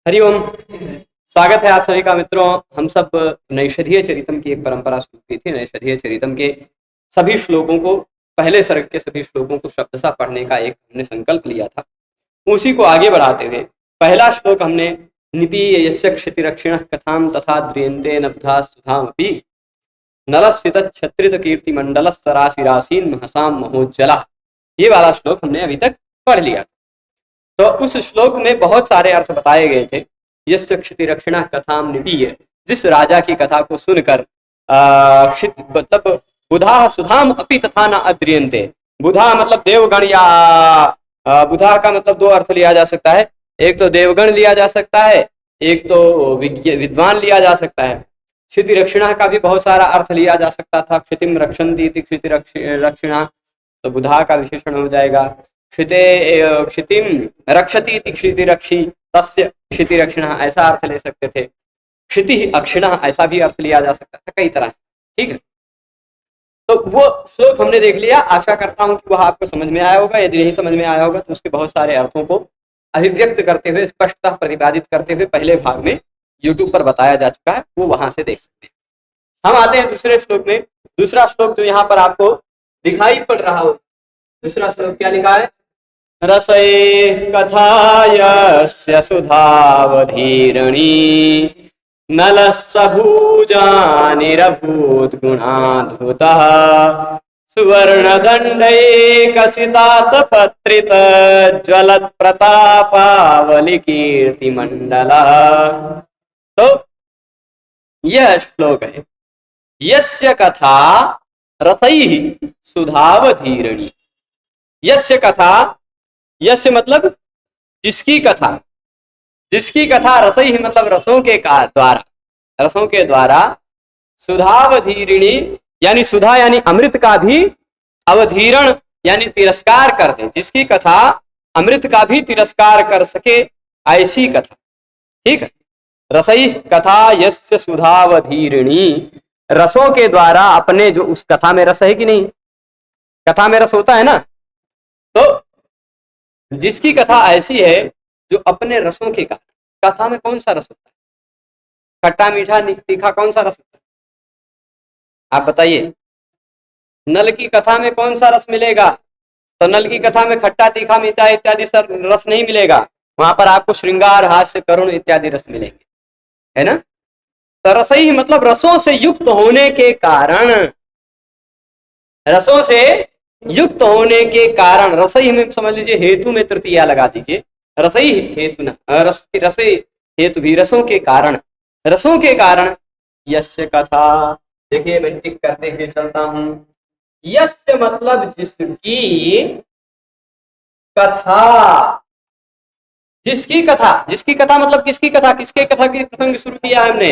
हरिओम। स्वागत है आप सभी का मित्रों। हम सब नैषधीय चरितम की एक परंपरा शुरू की थी। नैषधीय चरितम के सभी श्लोकों को, पहले सर्ग के सभी श्लोकों को शब्दशः पढ़ने का एक हमने संकल्प लिया था। उसी को आगे बढ़ाते हुए पहला श्लोक हमने निपीय यस्य क्षतिरक्षिणः कथां तथा द्रियन्ते नब्धा सुधामपि नलस्थित छत्रित कीर्तिमंडल सरासिरासीन महसाम महोज्जला, ये वाला श्लोक हमने अभी तक पढ़ लिया। तो उस श्लोक में बहुत सारे अर्थ बताए गए थे। यस्य क्षतिरक्षिणः कथां निपीय, जिस राजा की कथा को सुनकर मतलब बुधा सुधाम अपि तथा न अद्रियन्ते। बुधा मतलब देवगण, या बुधा का मतलब दो अर्थ लिया जा सकता है। एक तो देवगण लिया जा सकता है, एक तो विद्वान लिया जा सकता है। क्षति रक्षिणा का भी बहुत सारा अर्थ लिया जा सकता था। क्षतिम रक्षन्ति इति क्षति रक्षिणा, तो बुधा का विशेषण हो जाएगा। क्षितिम रक्षति इति क्षिति रक्षी तस्य क्षिति रक्षिणा, ऐसा अर्थ ले सकते थे। क्षिति अक्षिणा ऐसा भी अर्थ लिया जा सकता था, कई तरह से। ठीक है, तो वो श्लोक हमने देख लिया। आशा करता हूं कि वह आपको समझ में आया होगा। यदि नहीं समझ में आया होगा तो उसके बहुत सारे अर्थों को अभिव्यक्त करते हुए, स्पष्टतः प्रतिपादित करते हुए पहले भाग में YouTube पर बताया जा चुका है, वो वहां से देख सकते हैं। हम आते हैं दूसरे श्लोक में। दूसरा श्लोक जो यहाँ पर आपको दिखाई पड़ रहा हो, दूसरा श्लोक क्या लिखा है? रसैः कथायस्य सुधावधीरणी नलस्य भूजानिरभूत् गुणाधुतः सुवर्णदण्डैकसितातपत्रित ज्वलत्प्रतापावलिकीर्तिमण्डलः। तो यह श्लोक है। यस्य कथा रसैः सुधावधीरणी। यस्य कथा, यस्य मतलब जिसकी कथा, जिसकी कथा रसैः मतलब रसों के द्वारा, रसों के द्वारा, सुधावधीरिणी यानी सुधा यानी अमृत का भी अवधीरण यानी तिरस्कार कर दे, जिसकी कथा अमृत का भी तिरस्कार कर सके, ऐसी कथा। ठीक है, रसैः कथा यस्य सुधावधीरिणी, रसों के द्वारा अपने, जो उस कथा में रस है कि नहीं, कथा में रस होता है ना, तो जिसकी कथा ऐसी है जो अपने रसों के कारण, कथा में कौन सा रस होता है? खट्टा मीठा तीखा कौन सा रस होता है? आप बताइए। नल की कथा में कौन सा रस मिलेगा? तो नल की कथा में खट्टा तीखा मीठा इत्यादि रस नहीं मिलेगा। वहां पर आपको श्रृंगार हास्य करुण इत्यादि रस मिलेंगे, है ना। तो रसई मतलब रसों से युक्त होने के कारण, रसों से युक्त होने के कारण, रसई में समझ लीजिए हेतु में तृतीया लगा दीजिए। रसई हेतु न रसई हेतु भी, रसों के कारण, रसों के कारण। यस्य कथा, देखिए मैं टिक करते हुए चलता हूं। यस्य मतलब जिसकी कथा, जिसकी कथा, जिसकी कथा मतलब किसकी कथा, किसके कथा की प्रसंग शुरू किया है हमने?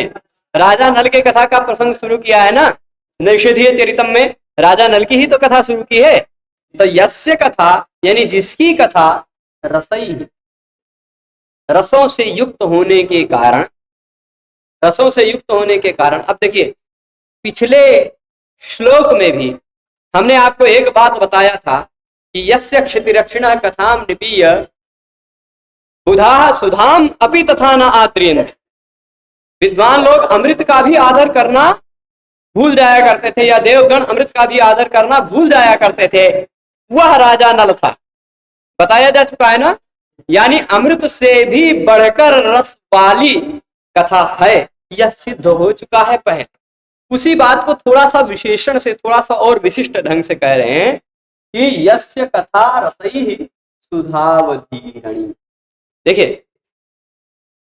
राजा नल के कथा का प्रसंग शुरू किया है ना। नैषधीय चरितम में राजा नल की ही तो कथा शुरू की है। तो यस्य कथा यानी जिसकी कथा रसई, रसों से युक्त होने के कारण, रसों से युक्त होने के कारण। अब देखिए, पिछले श्लोक में भी हमने आपको एक बात बताया था कि यस्य क्षतिरक्षिणः कथां निपीय बुधाः सुधाम अपि तथा न आद्रियन्ते। विद्वान लोग अमृत का भी आदर करना भूल जाया करते थे, या देवगण अमृत का भी आदर करना भूल जाया करते थे। वह राजा नल था, बताया जा चुका है ना। यानी अमृत से भी बढ़कर रस वाली कथा है, यह सिद्ध हो चुका है पहले। उसी बात को थोड़ा सा विशेषण से, थोड़ा सा और विशिष्ट ढंग से कह रहे हैं कि यस्य कथा रसैः सुधावधीरणी। देखिए,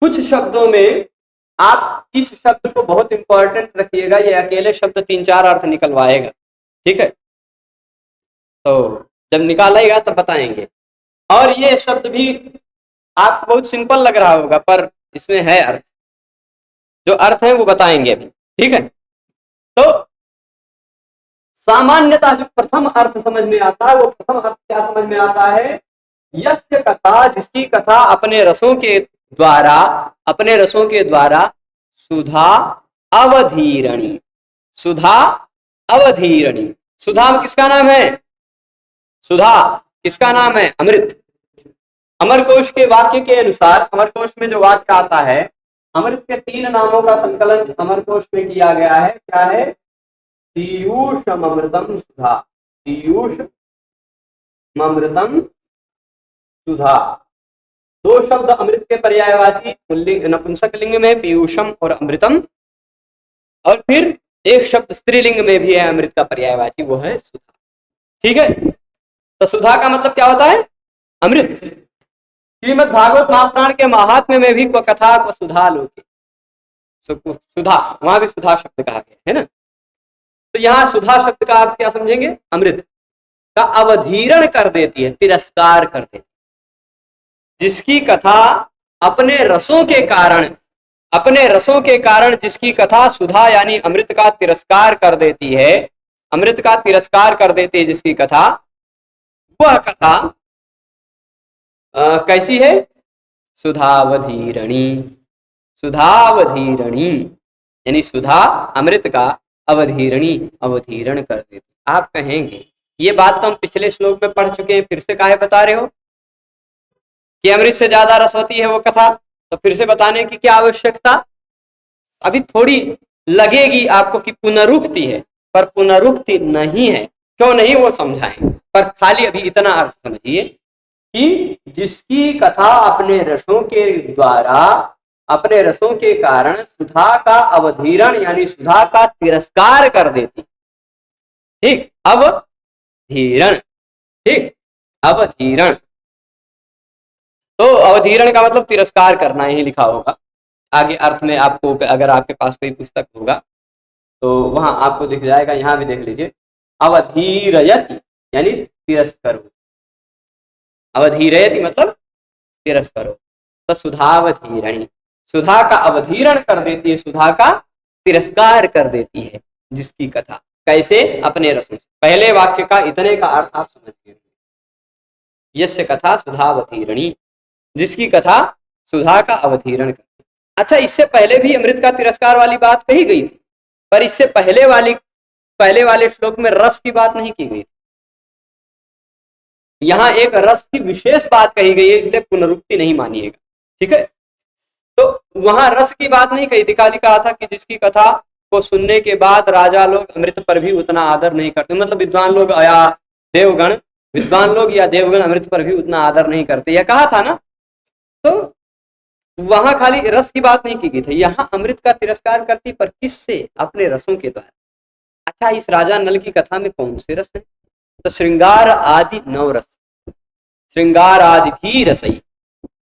कुछ शब्दों में आप इस शब्द को बहुत इंपॉर्टेंट रखिएगा, ये अकेले शब्द 3-4 अर्थ निकलवाएगा। ठीक है, तो जब निकालेगा तब बताएंगे। और ये शब्द भी आपको बहुत सिंपल लग रहा होगा, पर इसमें है अर्थ, जो अर्थ है वो बताएंगे अभी। ठीक है, तो सामान्यतः जो प्रथम अर्थ समझ में आता है, वो प्रथम अर्थ क्या समझ में आता है? यस्य कथा, जिसकी कथा अपने रसों के द्वारा, अपने रसों के द्वारा सुधा अवधीरणी, सुधा अवधीरणी। सुधा किसका नाम है? सुधा किसका नाम है? अमृत। अमरकोश के वाक्य के अनुसार, अमरकोश में जो वाक्य आता है, अमृत के 3 नामों का संकलन अमरकोश में किया गया है। क्या है? पीयूषम अमृतम सुधा, पीयूष अमृतम सुधा। 2 शब्द अमृत के पर्यायवाची पुल्लिंग नपुंसक लिंग में पीयूषम और अमृतम, और फिर एक शब्द स्त्रीलिंग में भी है अमृत का पर्यायवाची, वो है सुधा। ठीक है, तो सुधा का मतलब क्या होता है? अमृत। श्रीमद् भागवत महापुराण के महात्म्य में भी कथा को सुधा लोके, सुधा, वहां भी सुधा शब्द कहा गया है ना। तो यहाँ सुधा शब्द का अर्थ क्या समझेंगे? अमृत का अवधीरण कर देती है, तिरस्कार कर देती है। जिसकी कथा अपने रसों के कारण, अपने रसों के कारण जिसकी कथा सुधा यानी अमृत का तिरस्कार कर देती है, अमृत का तिरस्कार कर देती है जिसकी कथा, वह कथा कैसी है? सुधावधीरणी, सुधावधीरणी यानी सुधा अमृत का अवधीरणी, अवधीरण कर देती। आप कहेंगे ये बात तो हम पिछले श्लोक में पढ़ चुके हैं, फिर से काहे बता रहे हो कि अमृत से ज्यादा रस होती है वो कथा, तो फिर से बताने की क्या आवश्यकता? अभी थोड़ी लगेगी आपको कि पुनरुक्ति है, पर पुनरुक्ति नहीं है। क्यों नहीं वो समझाएं, पर खाली अभी इतना अर्थ समझिए कि जिसकी कथा अपने रसों के द्वारा, अपने रसों के कारण सुधा का अवधीरण यानी सुधा का तिरस्कार कर देती। ठीक, अवधीरण, ठीक, अवधीरण। तो अवधीरण का मतलब तिरस्कार करना, यही लिखा होगा आगे अर्थ में। आपको अगर आपके पास कोई पुस्तक होगा तो वहां आपको दिख जाएगा, यहां भी देख लीजिए। अवधीरयति यानी तिरस्करो, अवधीरयति मतलब तिरस्करो। तो सुधावधीरणी, सुधा का अवधीरण कर देती है, सुधा का तिरस्कार कर देती है जिसकी कथा। कैसे? अपने रसों से। पहले वाक्य का इतने का अर्थ आप समझ गए, यस्य कथा सुधावधीरणी, जिसकी कथा सुधा का अवधीरण कर। अच्छा, इससे पहले भी अमृत का तिरस्कार वाली बात कही गई थी, पर इससे पहले वाले श्लोक में रस की बात नहीं की गई थी। यहां एक रस की विशेष बात कही गई है, इसलिए पुनरुक्ति नहीं मानिएगा। ठीक है, तो वहां रस की बात नहीं कही थी, खाली कहा था कि जिसकी कथा को सुनने के बाद राजा लोग अमृत पर भी उतना आदर नहीं करते, मतलब विद्वान लोग या देवगण, विद्वान लोग या देवगण अमृत पर भी उतना आदर नहीं करते, यह कहा था ना। तो वहां खाली रस की बात नहीं की गई थी, यहाँ अमृत का तिरस्कार करती, पर किससे? अपने रसों के द्वारा। अच्छा, इस राजा नल की कथा में कौन से रस है? तो श्रृंगार आदि 9 रस, श्रृंगार आदि भी रसई।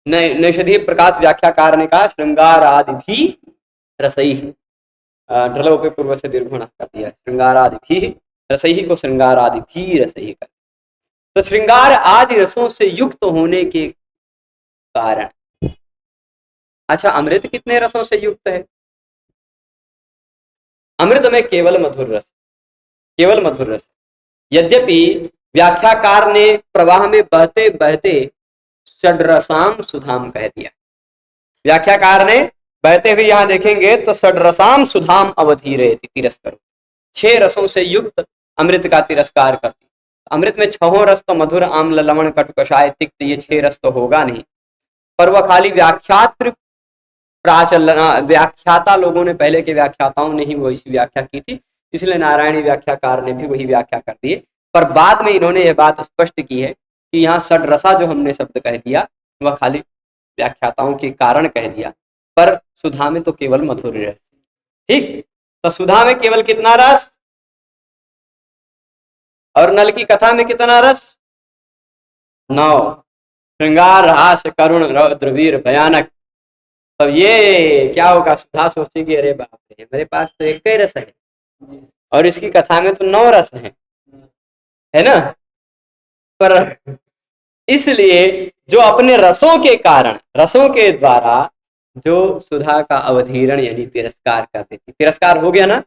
नैषधीय प्रकाश व्याख्याकार ने कहा श्रृंगार आदि भी रसई, ढलो पे पूर्व से दीर्घ कर दिया, श्रृंगार आदि भी रसई को श्रृंगार आदि भी रसई कर। तो श्रृंगार आदि रसों से युक्त होने के कारण। अच्छा, अमृत कितने रसों से युक्त है? अमृत में केवल मधुर रस, केवल मधुर रस। यद्यपि व्याख्याकार ने प्रवाह में बहते बहते षड्रसाम सुधाम कह दिया, व्याख्याकार ने बहते हुए यहां देखेंगे तो षड्रसाम सुधाम अवधीरेति तिरस्करो, 6 रसों से युक्त अमृत का तिरस्कार करती। अमृत में 6 रस तो मधुर, आम्ल, लवण, कटु, कषाय, तिक्त, ये 6 रस तो होगा नहीं, पर वह खाली व्याख्यात्र व्याख्याता लोगों ने, पहले के व्याख्याताओं ने ही वो इसी व्याख्या की थी, इसलिए नारायणी व्याख्याकार ने भी वही व्याख्या कर दी। पर बाद में इन्होंने ये बात स्पष्ट की है कि यहाँ षड्रसा जो हमने शब्द कह दिया वह खाली व्याख्याताओं के कारण कह दिया, पर सुधा में तो केवल मधुर रस। ठीक, तो सुधा में केवल कितना रस, और नल की कथा में कितना रस? 9। श्रृंगार, हास, करुण, रौद्र, वीर, भयानक। तो ये क्या होगा? सुधा सोचेगी अरे बाप रे, मेरे पास तो एक ही रस है और इसकी कथा में तो 9 रस है ना। पर इसलिए जो अपने रसों के कारण, रसों के द्वारा जो सुधा का अवधीरण यानी तिरस्कार कर देती, तिरस्कार हो गया ना,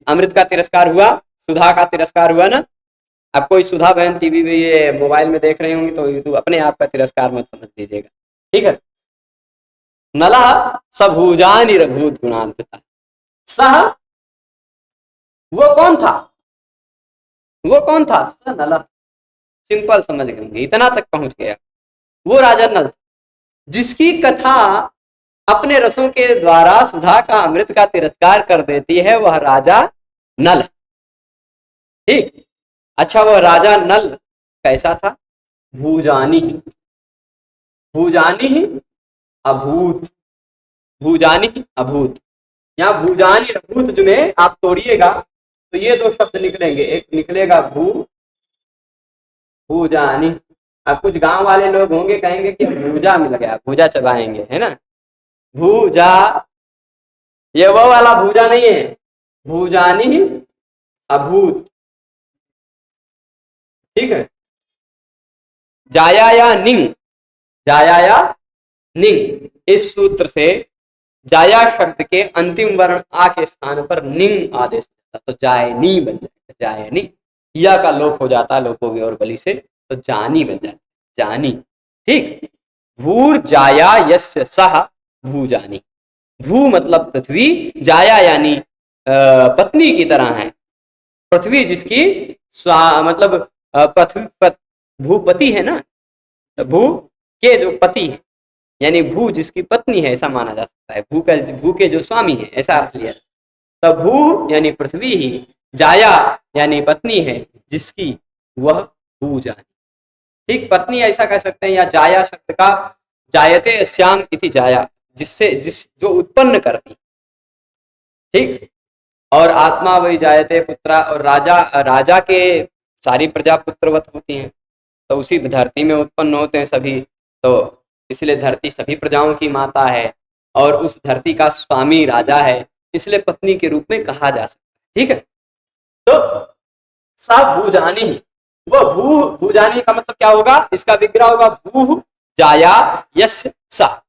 अमृत का तिरस्कार हुआ, सुधा का तिरस्कार हुआ ना। अब कोई सुधा बहन टीवी में, ये मोबाइल में देख रहे होंगे तो अपने आप का तिरस्कार मत समझ लीजिएगा, ठीक है। नला सभुजानिरभूत गुणान्विता, सह, वो कौन था? वो कौन था? स नला, सिंपल समझ गए, इतना तक पहुंच गया। वो राजा नल था, जिसकी कथा अपने रसों के द्वारा सुधा का अमृत का तिरस्कार कर देती है, वह राजा नल। ठीक। अच्छा, वह राजा नल कैसा था? भूजानी, भूजानी अभूत, भूजानी अभूत। यहाँ भूजानी अभूत जो में आप तोड़िएगा तो ये दो शब्द निकलेंगे, एक निकलेगा भू, भूजानी। अब कुछ गांव वाले लोग होंगे कहेंगे कि भूजा मिल गया, भूजा चबाएंगे, है ना। भूजा, ये वो वाला भूजा नहीं है, भूजानी अभूत। ठीक है। जाया या निंग, जाया या निंग, इस सूत्र से जाया शब्द के अंतिम वर्ण आ के स्थान पर निंग आदेश होता, तो जायनी बन जाएगा, जायनी। या का लोप हो जाता है लोपोगे और बलि से, तो जानी बन जाता, जानी। ठीक। भूर जाया यस्य सह भूजानी। भू मतलब पृथ्वी, जाया यानी पत्नी की तरह है, पृथ्वी जिसकी मतलब पृथ्वी भूपति है ना, भू के जो पति है, यानी भू जिसकी पत्नी है, ऐसा माना जा सकता है। भू के जो स्वामी है, ऐसा अर्थ लिया। तो भू यानी पृथ्वी ही, जाया यानी पत्नी है जिसकी वह भूजानी। ठीक, पत्नी ऐसा कह सकते हैं, या जाया शब्द का जायते श्याम इति जाया, जिससे जो उत्पन्न करती। ठीक। और आत्मा वही जायते पुत्रा, और राजा के सारी प्रजा पुत्रवत होती हैं, तो उसी धरती में उत्पन्न होते हैं सभी, तो इसलिए धरती सभी प्रजाओं की माता है और उस धरती का स्वामी राजा है, इसलिए पत्नी के रूप में कहा जा सकता है। ठीक है। तो सा भूजानी, वह भूजानी का मतलब क्या होगा? इसका विग्रह होगा भू जाया यस्य सा,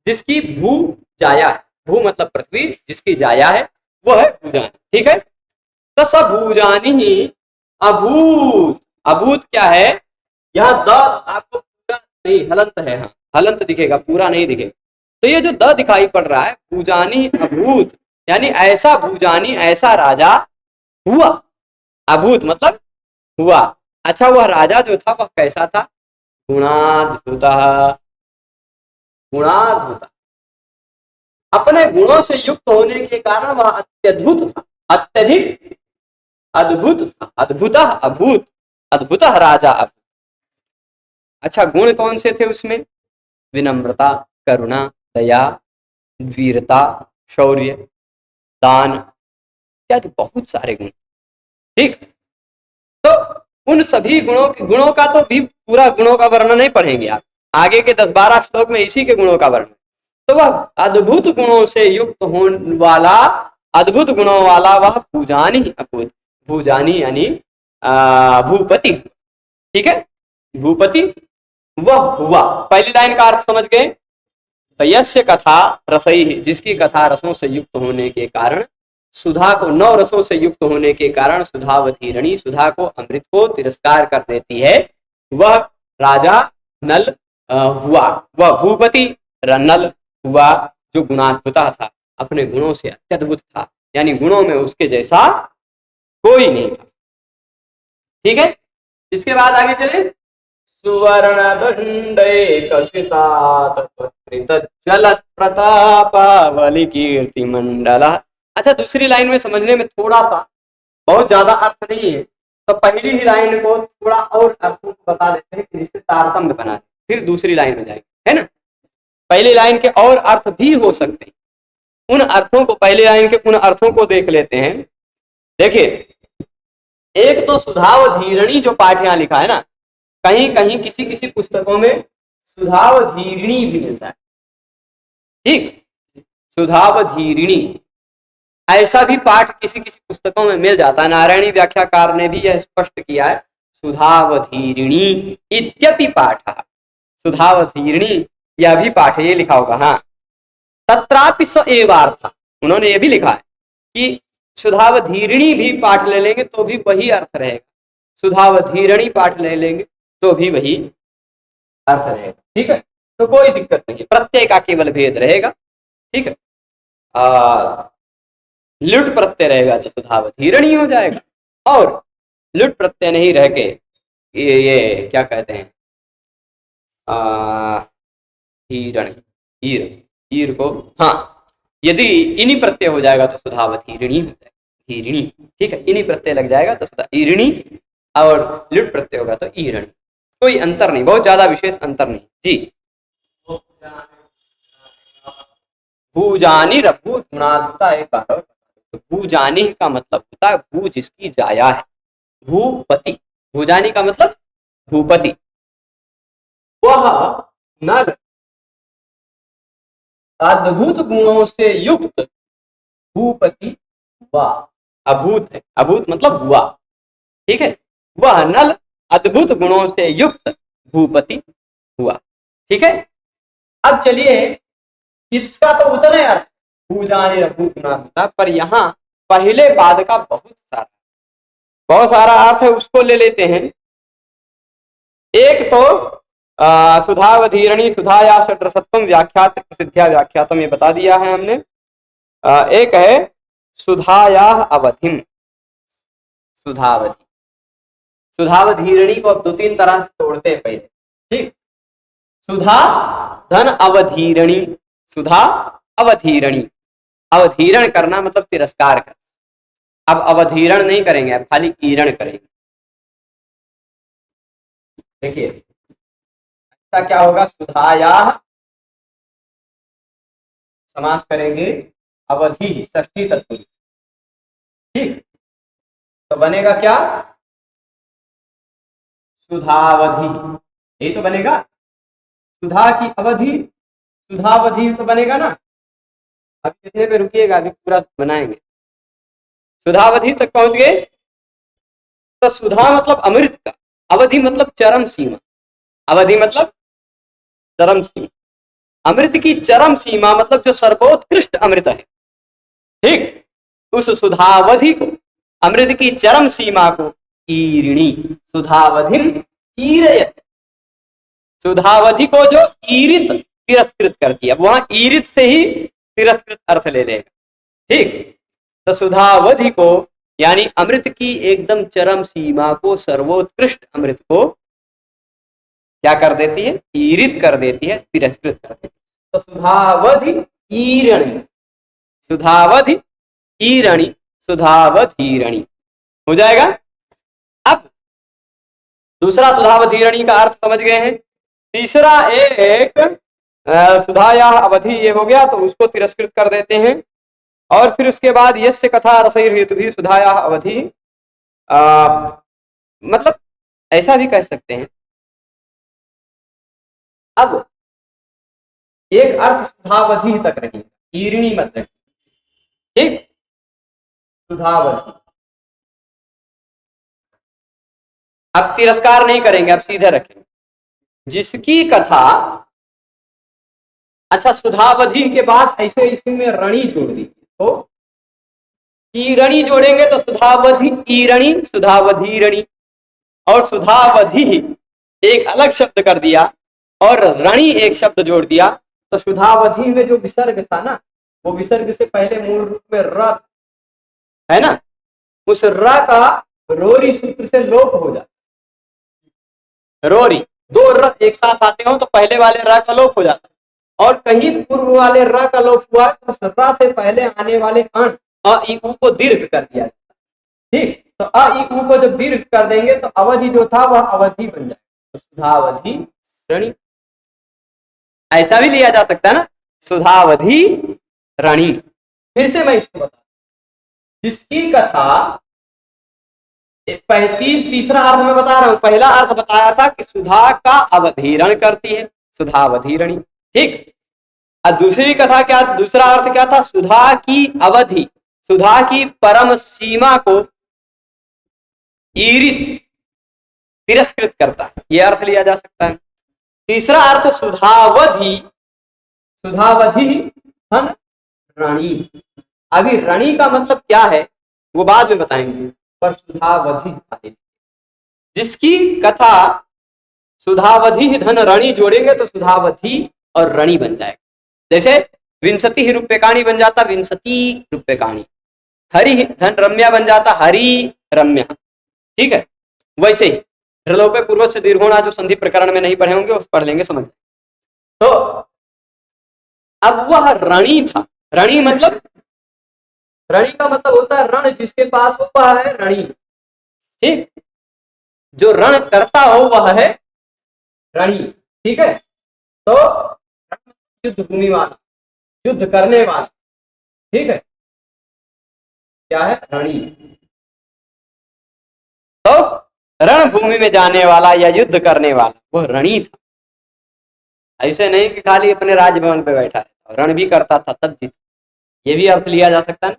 जिसकी भू जाया है। भू मतलब पृथ्वी, जिसकी जाया है वो है भूजानी। ठीक है। तो सब भूजानी ही अभूत, अभूत क्या है? यहाँ द आपको पूरा नहीं, हलंत है, हाँ हलंत दिखेगा, पूरा नहीं दिखेगा। तो ये जो द दिखाई पड़ रहा है, भूजानी अभूत, यानी ऐसा भूजानी, ऐसा राजा हुआ। अभूत मतलब हुआ। अच्छा, वह राजा जो था वह कैसा था? गुणाद्भुत, गुणाद्भुत, अपने गुणों से युक्त होने के कारण वह अत्यद्भुत था, अत्यधिक अद्भुत था, अद्भुत अभूत, अद्भुत राजा अभूत। अच्छा, गुण कौन से थे उसमें? विनम्रता, करुणा, दया, वीरता, शौर्य, दान इत्यादि बहुत सारे गुण। ठीक। तो उन सभी गुणों का तो भी पूरा गुणों का वर्णन नहीं पढ़ेंगे आप, आगे के 10-12 श्लोक में इसी के गुणों का वर्णन। तो वह अद्भुत गुणों से युक्त होने वाला, अद्भुत गुणों वाला वह भूजानी अभूत, भूजानी यानी भूपति। ठीक है। भूपति वह हुआ। पहली लाइन का अर्थ समझ गए? यस्य कथा रसई, जिसकी कथा रसों से युक्त होने के कारण, सुधा को 9 रसों से युक्त होने के कारण सुधावधीरणी, सुधा को अमृत को तिरस्कार कर देती है, वह राजा नल हुआ। वह भूपति नल हुआ जो गुणाद्भुता था, अपने गुणों से अत्यद्भुत था, यानी गुणों में उसके जैसा कोई नहीं था। ठीक है। इसके बाद आगे चले। सुवर्ण जलत प्रतापावली कीर्ति मंडला। अच्छा, दूसरी लाइन में समझने में थोड़ा सा, बहुत ज्यादा अर्थ नहीं है, तो पहली ही लाइन को थोड़ा और अर्थ बता देते हैं, फिर इससे तारतम्य बना देते, फिर दूसरी लाइन में जाएंगे, है ना। पहली लाइन के और अर्थ भी हो सकते हैं, उन अर्थों को, पहली लाइन के उन अर्थों को देख लेते हैं। देखिए, एक तो सुधावधीरणी जो पाठ यहाँ लिखा है ना, कहीं कहीं किसी किसी पुस्तकों में सुधावधीरणी भी मिलता है। ठीक, सुधावधीरणी ऐसा भी पाठ किसी किसी पुस्तकों में मिल जाता है। नारायणी व्याख्याकार ने भी यह स्पष्ट किया है, सुधावधीरणी इत्यपि पाठ, सुधावधीरणी यह भी पाठ, ये लिखा होगा। हाँ, तत्रापि स एवार्थ, उन्होंने ये भी लिखा है कि सुधावधीरणी भी पाठ ले लेंगे तो भी वही अर्थ रहेगा, सुधावधीरणी पाठ ले लेंगे तो भी वही अर्थ रहेगा। ठीक है, तो कोई दिक्कत नहीं, प्रत्यय का केवल भेद रहेगा। ठीक है, लुट प्रत्यय रहेगा तो सुधावधीरणी हो जाएगा, और लुट प्रत्यय नहीं रह के ये क्या कहते हैं, धीरणी, ईर, ईर को, हाँ, यदि इनी प्रत्यय हो जाएगा तो सुधावधीरणी हो जाएगा, धीरणी। ठीक है, इनी प्रत्यय लग जाएगा तो सुधा ईरणी, और लिट प्रत्यय होगा तो ईरणी। कोई अंतर नहीं, बहुत ज्यादा विशेष अंतर नहीं जी। भूजानी रभू गुणादुता एक बार, भूजानी का मतलब होता है भू जिसकी जाया है, भूपति। भूजानी का मतलब भूपति। वह नर अद्भुत गुणों से युक्त भूपति हुआ। अभूत है, अभूत मतलब हुआ। ठीक है, वह नल अद्भुत गुणों से युक्त भूपति हुआ। ठीक है, अब चलिए, इसका तो उतना ही अर्थ भूजानी रभू गुणादुता, पर यहाँ पहले बाद का बहुत सारा अर्थ है, उसको ले लेते हैं। एक तो सुधावधीरणी सुधाया षड्रसत्वम व्याख्यात प्रसिद्ध्या व्याख्यातम, ये बता दिया है हमने। एक है सुधाया अवधिम, सुधावधि। सुधावधीरणी को अब 2-3 तरह से तोड़ते हैं पहले। ठीक, सुधा धन अवधीरणी, सुधा अवधीरणी। अवधीरण करना मतलब तिरस्कार करना। अब अवधीरण नहीं करेंगे, अब खाली ईरण करेंगे। देखिए ऐसा क्या होगा, सुधाया समास करेंगे अवधि षष्ठी तत्पुरुष। ठीक, तो बनेगा क्या, सुधावधि, यही तो बनेगा। सुधा की अवधि, सुधावधि तो बनेगा ना। अब कितने पे रुकिएगा, अभी पूरा बनाएंगे। सुधावधि तक पहुंच गए तो सुधा मतलब अमृत का, अवधि मतलब चरम सीमा, अवधि मतलब चरम सीमा। अमृत की चरम सीमा मतलब जो सर्वोत्कृष्ट अमृत है। ठीक, उस सुधावधि को, अमृत की चरम सीमा को ईरिणी, सुधावधिम ईरयत, सुधावधि को जो ईरित तिरस्कृत करती है, वहां ईरित से ही तिरस्कृत अर्थ ले लेगा। ठीक, तो सुधावधि को यानी अमृत की एकदम चरम सीमा को, सर्वोत्कृष्ट अमृत को क्या कर देती है, ईरित कर देती है, तिरस्कृत कर देती है। तो सुधावधि ईरणी, सुधावधि ईरणी, सुधावधीरणी हो जाएगा। अब दूसरा सुधावधीरणी का अर्थ समझ गए हैं। तीसरा एक सुधाया अवधि, ये हो गया तो उसको तिरस्कृत कर देते हैं। और फिर उसके बाद यस्य कथा रसैर हेतु भी सुधाया अवधि, मतलब ऐसा भी कह सकते हैं। अब एक अर्थ सुधावधि तक रही, ईरिणी मत रही। ठीक, सुधावधि। अब तिरस्कार नहीं करेंगे, अब सीधे रखेंगे। जिसकी कथा, अच्छा सुधावधि के बाद ऐसे इसमें ऋणी जोड़ दी, तो ईरणी जोड़ेंगे तो सुधावधि ईरणी, सुधावधीरणी। और सुधावधि एक अलग शब्द कर दिया और ऋणी एक शब्द जोड़ दिया, तो सुधावधि में जो विसर्ग था ना, वो विसर्ग से पहले मूल रूप में र है ना, उस र का रोरी सूत्र से लोप हो जाता। रोरी, दो र एक साथ आते हो तो पहले वाले र का लोप हो जाता, और कहीं पूर्व वाले र का लोप हुआ तो र से पहले आने वाले अण अ इ उ को दीर्घ कर दिया जाता। ठीक, तो अ इ उ को जब दीर्घ कर देंगे तो अवधि जो था वह अवधि बन जाएगा, तो सुधावधि ऋणी। ऐसा भी लिया जा सकता है ना, सुधावधि ऋणी। फिर से मैं इसको बता, जिसकी कथा तीसरा अर्थ में बता रहा हूं। पहला अर्थ बताया था कि सुधा का अवधीरण करती है, सुधावधीरणी। ठीक, और दूसरी कथा क्या, दूसरा अर्थ क्या था, सुधा की अवधि, सुधा की परम सीमा को ईरित तिरस्कृत करता है, यह अर्थ लिया जा सकता है। तीसरा अर्थ सुधावधि, सुधावधि धन ऋणी। अभी ऋणी का मतलब क्या है वो बाद में बताएंगे, पर सुधावधि, जिसकी कथा सुधावधि धन ऋणी जोड़ेंगे तो सुधावधि और ऋणी बन जाएगा। जैसे विंशति रूप्यकाणी बन जाता विंशति रूप्यकाणी, हरि धन रम्या बन जाता हरि रम्या। ठीक है, वैसे ही ढलोपे पूर्वज से दीर्घोणा जो संधि प्रकरण में नहीं पढ़े होंगे उस पढ़ लेंगे, समझ। तो अब वह ऋणी था। ऋणी मतलब, ऋणी का मतलब होता है ऋण जिसके पास हो वह है ऋणी। ठीक, जो ऋण करता हो वह है ऋणी। ठीक है, तो युद्ध भूमि वाला, युद्ध करने वाला। ठीक है, क्या है? ऋणी। तो रणभूमि में जाने वाला या युद्ध करने वाला वह ऋणी था। ऐसे नहीं कि खाली अपने राजभवन पे बैठा है, रण भी करता था तब जीत। ये भी अर्थ लिया जा सकता है।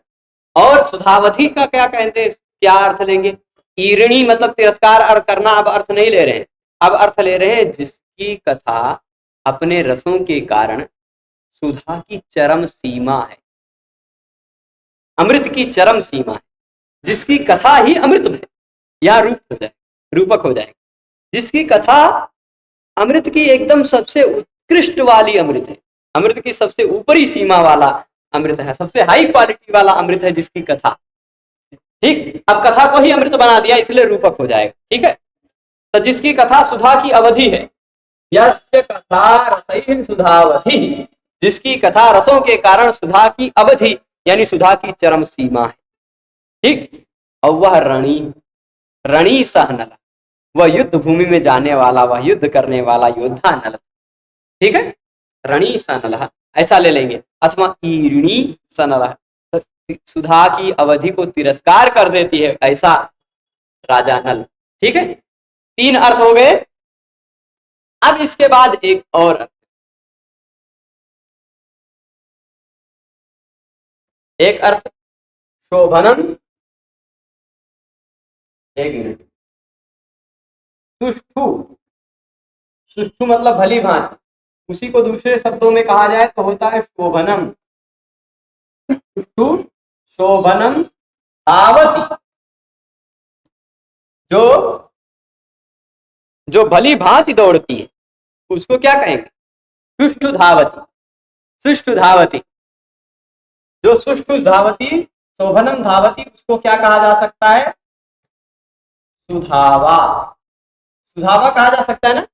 और सुधावधि का क्या कहते हैं, क्या अर्थ लेंगे? ईरिणी मतलब तिरस्कार अर्थ करना। अब अर्थ नहीं ले रहे हैं, अब अर्थ ले रहे हैं जिसकी कथा अपने रसों के कारण सुधा की चरम सीमा है, अमृत की चरम सीमा है, जिसकी कथा ही अमृत है। यह रूप हो जाए, रूपक हो जाएगा। जिसकी कथा अमृत की एकदम सबसे उत्कृष्ट वाली अमृत है, अमृत की सबसे ऊपरी सीमा वाला अमृत है, सबसे हाई क्वालिटी वाला अमृत है जिसकी कथा। ठीक, अब कथा को ही अमृत बना दिया इसलिए रूपक हो जाएगा। ठीक है, तो जिसकी कथा सुधा की अवधि है, यस्य कथा रसैः सुधावधि, जिसकी कथा रसों के कारण सुधा की अवधि यानी सुधा की चरम सीमा है। ठीक, और वह ऋणी, ऋणी सह नल, वह युद्ध भूमि में जाने वाला, वह युद्ध करने वाला योद्धा नल। ठीक है, ऋणी स नल ऐसा ले लेंगे, अथवा ईरिणी स नल, सुधा की अवधि को तिरस्कार कर देती है ऐसा राजा नल। ठीक है, तीन अर्थ हो गए। अब इसके बाद एक और अर्थ, एक अर्थ शोभनम, एक मिनट, सुष्ठु, सुष्ठु मतलब भली भांति, उसी को दूसरे शब्दों में कहा जाए तो होता है शोभनम। सुष्ठु शोभनम धावती, जो जो भली भांति दौड़ती है उसको क्या कहेंगे? सुष्ठु धावती, सुष्ठु धावती, जो सुष्ठु धावती, शोभनम धावती, उसको क्या कहा जा सकता है? सुधावा, सुधावा कहा जा सकता है ना।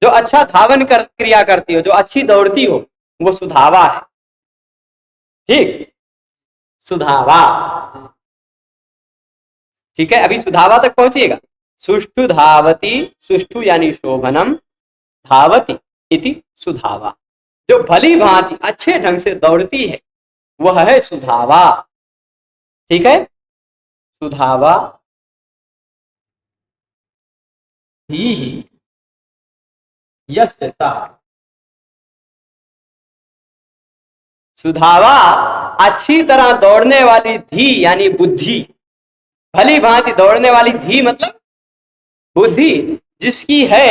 जो अच्छा धावन कर क्रिया करती हो, जो अच्छी दौड़ती हो, वो सुधावा है। ठीक, सुधावा। ठीक है, अभी सुधावा तक पहुंचिएगा। सुष्ठु धावती, सुष्ठु यानी शोभनम, धावती इति सुधावा, जो भली भांति अच्छे ढंग से दौड़ती है वह है सुधावा। ठीक है, सुधावा ही यस्य सः, सुधावा अच्छी तरह दौड़ने वाली धी यानी बुद्धि, भली भांति दौड़ने वाली धी मतलब बुद्धि जिसकी है।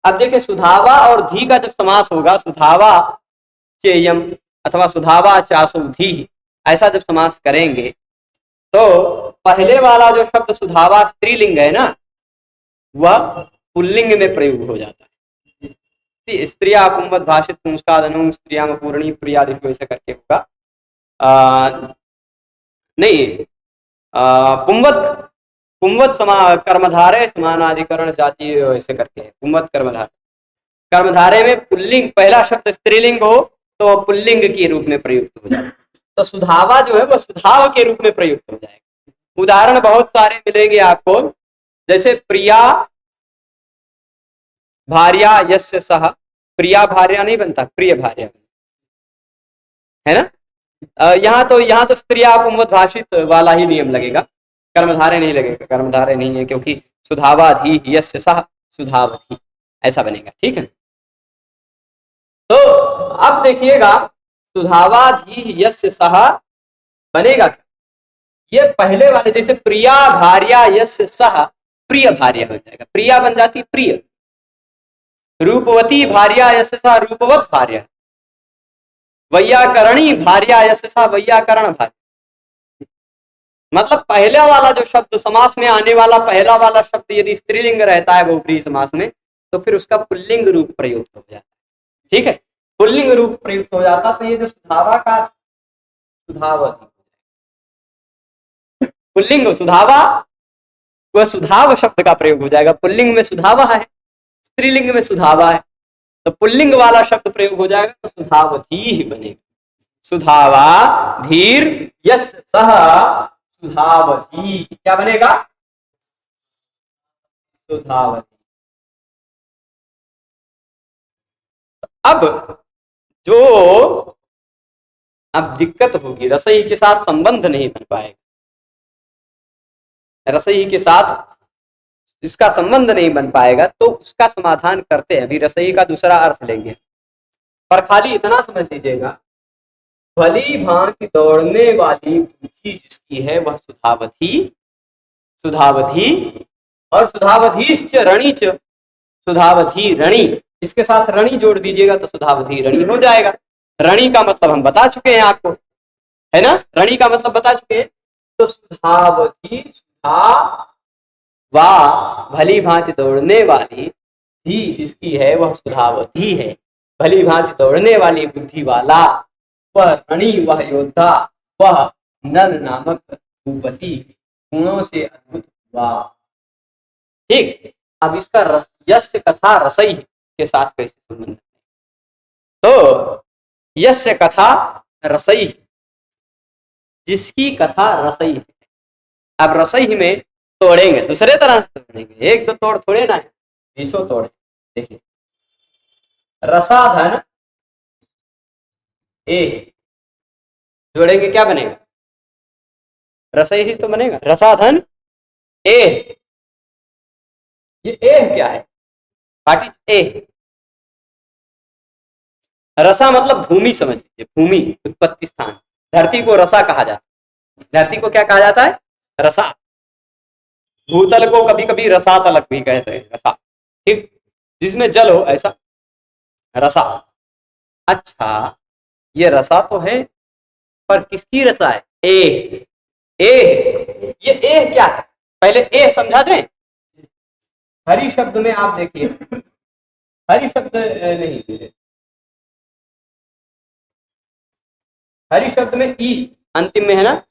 अब देखिए, सुधावा और धी का जब समास होगा, सुधावा चेयम अथवा सुधावा चासु धी, ऐसा जब समास करेंगे तो पहले वाला जो शब्द सुधावा स्त्रीलिंग है ना, वह पुल्लिंग में प्रयोग हो जाता है। स्त्रिया पुंवत भाषित पुंस्कादनु स्त्रिया पूर्णी प्रियादिशु ऐसे करके होगा। नहीं, पुंवत, पुंवत कर्मधारे समानाधिकरण जाति ऐसे करके है, पुंवत कर्मधारे। कर्मधारे में पुल्लिंग पहला शब्द स्त्रीलिंग हो तो पुल्लिंग के रूप में प्रयुक्त हो जाए, तो सुधावा जो है वो सुधाव के रूप में प्रयुक्त हो जाएगा। उदाहरण बहुत सारे मिलेंगे आपको, जैसे प्रिया भार्या यस्य सह, प्रिया भार्या नहीं बनता, प्रिय भार्या है ना। यहाँ तो स्त्रिया पुंवत भाषित वाला ही नियम लगेगा, कर्मधारे नहीं लगेगा, कर्मधारे नहीं है क्योंकि सुधावाधि यस्य सह सुधावधि ऐसा बनेगा। ठीक है, तो अब देखिएगा सुधावाधि यस्य सह बनेगा क्या? ये पहले वाले जैसे प्रिया भार्या यस्य सह प्रिय भार्या हो जाएगा, प्रिया बन जाती प्रिय। रूपवती भार्या यस्य सह रूपवत भार्या, वैयाकरणी भार्या यस्य सह वैयाकरण भार्या। मतलब पहला वाला जो शब्द समास में आने वाला पहला वाला शब्द यदि स्त्रीलिंग रहता है बहुब्रीहि समास में तो फिर उसका पुल्लिंग रूप प्रयुक्त हो जाता है। ठीक है, पुल्लिंग रूप प्रयुक्त हो जाता, तो ये जो सुधावा का सुधावती पुल्लिंग सुधावा, वह सुधाव शब्द का प्रयोग हो जाएगा। पुल्लिंग में सुधावा है, स्त्रीलिंग में सुधावा है, तो पुल्लिंग वाला शब्द प्रयोग हो जाएगा तो सुधावधी ही बनेगा। सुधावा धीर यस सह सुधावधी, क्या बनेगा? सुधावधी। अब जो अब दिक्कत होगी, रसई के साथ संबंध नहीं बन पाएगा, रसई के साथ इसका संबंध नहीं बन पाएगा, तो उसका समाधान करते हैं। अभी रसई का दूसरा अर्थ लेंगे, पर खाली इतना समझ लीजिएगा, भली भांति दौड़ने वाली बुद्धि जिसकी है वह सुधावधी, सुधावधी और सुधावधीश्च रणीच, सुधावधी रणी, इसके साथ रणी जोड़ दीजिएगा तो सुधावधी रणी हो जाएगा। रणी का मतलब हम बता चुके हैं आपको, है ना, रणी का मतलब बता चुके हैं। तो सुधावधी, सुधा वा भली भांति दौड़ने वाली, धी जिसकी है वह सुधावधी है, भली भांति दौड़ने वाली बुद्धि वाला, वह रणी, वह योद्धा, वह नल नामक भूपति गुणों से अद्भुत हुआ। ठीक, अब इसका यस्य कथा रसई के साथ कैसे संबंध है? तो यस्य कथा रसई, जिसकी कथा रसई है। अब रसई में तोड़ेंगे दूसरे तरह से तोड़ेंगे, एक दो तोड़ थोड़े ना है, 20 तोड़े। देखिए, रसाधन ए जोड़ेंगे क्या बनेगा? रसई ही तो बनेगा, रसाधन ए। ये ए क्या है? What is a? रसा मतलब भूमि समझ लीजिए, भूमि, उत्पत्ति स्थान। धरती को रसा कहा जाता है, धरती को क्या कहा जाता है? रसा। भूतल को कभी कभी रसातल भी कहते हैं, रसा, ठीक, जिसमें जल हो ऐसा रसा। अच्छा, ये रसा तो है, पर किसकी रसा है? ए। ए, ये ए क्या है? पहले ए समझा दें। हरि शब्द में आप देखिए, हरि शब्द नहीं, हरि शब्द में ई अंतिम में है ना,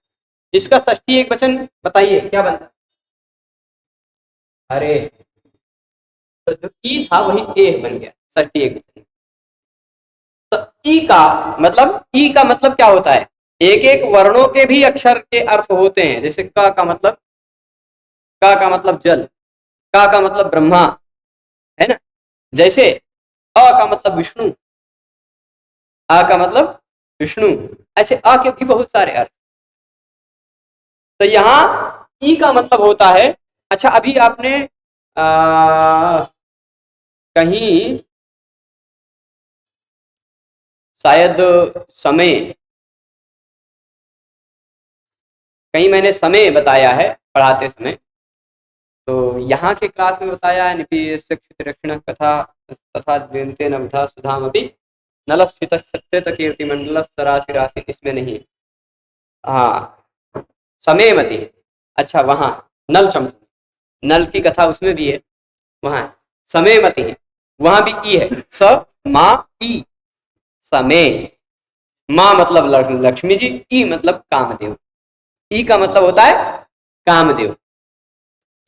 इसका षष्ठी एक वचन बताइए क्या बनता है? अरे, तो जो ई था वही ए बन गया, षष्ठी एक वचन। तो ई का मतलब क्या होता है? एक एक वर्णों के भी अक्षर के अर्थ होते हैं। जैसे क का मतलब जल, का मतलब ब्रह्मा, है ना। जैसे अ का मतलब विष्णु, आ का मतलब विष्णु, ऐसे आ के भी बहुत सारे अर्थ। तो यहाँ ई का मतलब होता है, अच्छा अभी आपने कहीं शायद समय, कहीं मैंने समय बताया है पढ़ाते समय, तो यहाँ के क्लास में बताया है निपीक्षण कथा तथा द्व्यंते नवधा सुधामपि नलस्थित सत्यत कीर्तिमंडल सराशि राशि, इसमें नहीं। हाँ, समय मति, अच्छा वहां नल चम, नल की कथा उसमें भी है, वहां समय मति है, वहां भी ई है, स मा ई, समय। माँ मतलब लक्ष्मी जी, ई मतलब कामदेव। ई का मतलब होता है कामदेव,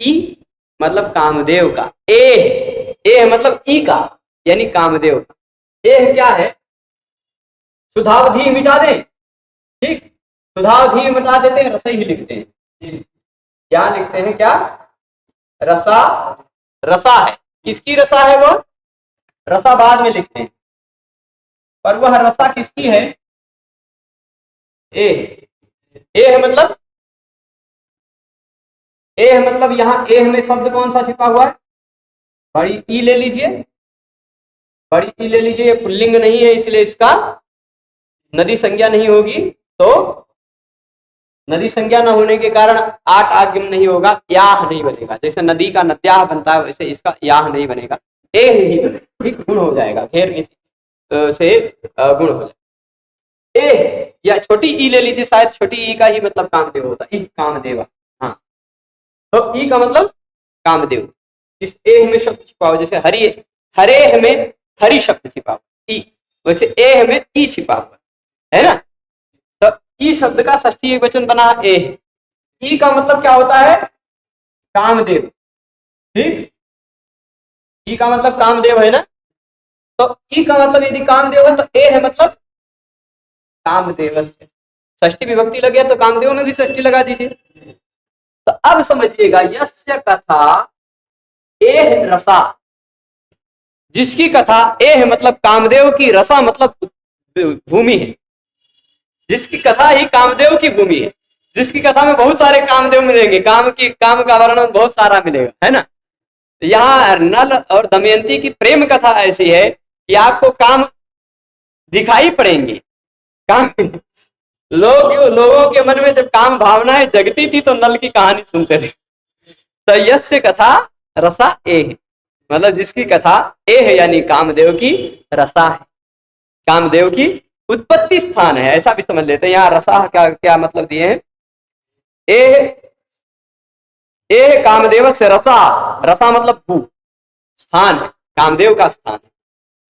ई मतलब कामदेव का, ए मतलब ई का यानी कामदेव का। ए क्या है? सुधावधी मिटा दें, ठीक, सुधावधी मिटा देते हैं, रसई ही लिखते हैं। क्या लिखते हैं? क्या रसा, रसा है, किसकी रसा है? वो रसा बाद में लिखते हैं, पर वह रसा किसकी है? ए मतलब, ए मतलब यहाँ ए में शब्द कौन सा छिपा हुआ है? बड़ी ई ले लीजिए, बड़ी ई ले लीजिए, ये पुल्लिंग नहीं है इसलिए इसका नदी संज्ञा नहीं होगी, तो नदी संज्ञा न होने के कारण आठ आगम नहीं होगा, याह नहीं बनेगा। जैसे नदी का नद्याह बनता है वैसे इसका याह नहीं बनेगा, ए ही ठीक गुण हो जाएगा, घेर से गुण हो जाएगा। ए या छोटी ई ले लीजिए, शायद छोटी ई का ही मतलब कामदेव होता है, ई कामदेवा। हाँ, तो ई का मतलब कामदेव। इस ए में शब्द छिपा हुआ, जैसे हरि, हरे में हरि शब्द छिपा हुआ ई, वैसे ए में ई छिपा हुआ है ना। तो ई शब्द का षष्ठी एक वचन बना ए, ई का मतलब क्या होता है? कामदेव, ठीक, ई का मतलब कामदेव है ना। तो ई का मतलब यदि कामदेव है तो ए है मतलब कामदेवस्य। षष्ठी विभक्ति लग गया तो कामदेव में भी षष्ठी लगा दीजिए। तो अब समझिएगा, यस्य कथा एह रसा, जिसकी कथा एह मतलब कामदेव की, रसा मतलब भूमि है, जिसकी कथा ही कामदेव की भूमि है, जिसकी कथा में बहुत सारे कामदेव मिलेंगे, काम का वर्णन बहुत सारा मिलेगा, है ना। यहाँ नल और दमयंती की प्रेम कथा ऐसी है कि आपको काम दिखाई पड़ेंगे। काम लोगों के मन में जब काम भावनाएं जगती थी तो नल की कहानी सुनते थे। तो यस्य कथा रसा ए है, मतलब जिसकी कथा ए है, यानी कामदेव की रसा है, कामदेव की उत्पत्ति स्थान है, ऐसा भी समझ लेते हैं। यहाँ रसा क्या क्या मतलब दिए हैं, ए कामदेव से रसा, रसा मतलब भू, स्थान है, कामदेव का स्थान है,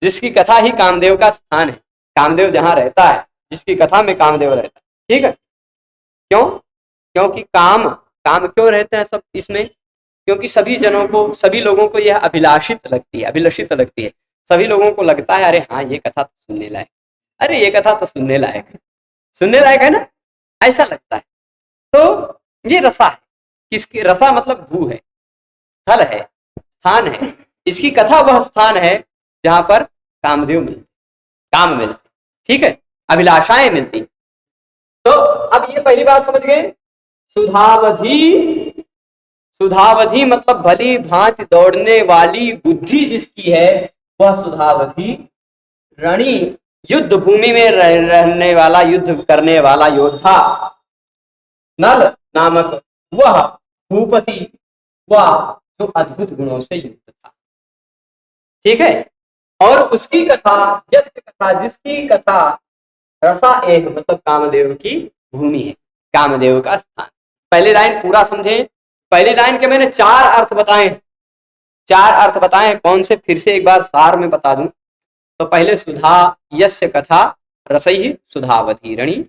जिसकी कथा ही कामदेव का स्थान है, कामदेव जहां रहता है, जिसकी कथा में कामदेव रहता है। ठीक है, क्यों? क्योंकि काम काम क्यों रहते हैं सब इसमें? क्योंकि सभी जनों को, सभी लोगों को यह अभिलाषित लगती है, अभिलषित लगती है। सभी लोगों को लगता है अरे हाँ ये कथा तो सुनने लायक, अरे ये कथा तो सुनने लायक है, सुनने लायक है ना, ऐसा लगता है। तो ये रसा है, किसकी? रसा मतलब भू है, स्थल है, स्थान है, इसकी कथा वह स्थान है जहां पर कामदेव मिलते, काम मिलते, ठीक है, अभिलाषाएं मिलती। तो अब ये पहली बात समझ गए। सुधावधि, सुधावधि मतलब भली भांति दौड़ने वाली बुद्धि जिसकी है वह सुधावधि। रणी, युद्ध भूमि में रहने वाला, युद्ध करने वाला योद्धा। नल नामक वह भूपति, वह जो अद्भुत गुणों से युक्त था। ठीक है, और उसकी कथा, जिसकी कथा रसा एक मतलब कामदेव की भूमि है, कामदेव का स्थान। पहली लाइन पूरा समझे। पहली लाइन के मैंने 4 अर्थ बताए, 4 अर्थ बताए, कौन से फिर से एक बार सार में बता दूं। तो पहले सुधा यस्य कथा रसई सुधावधि रणी,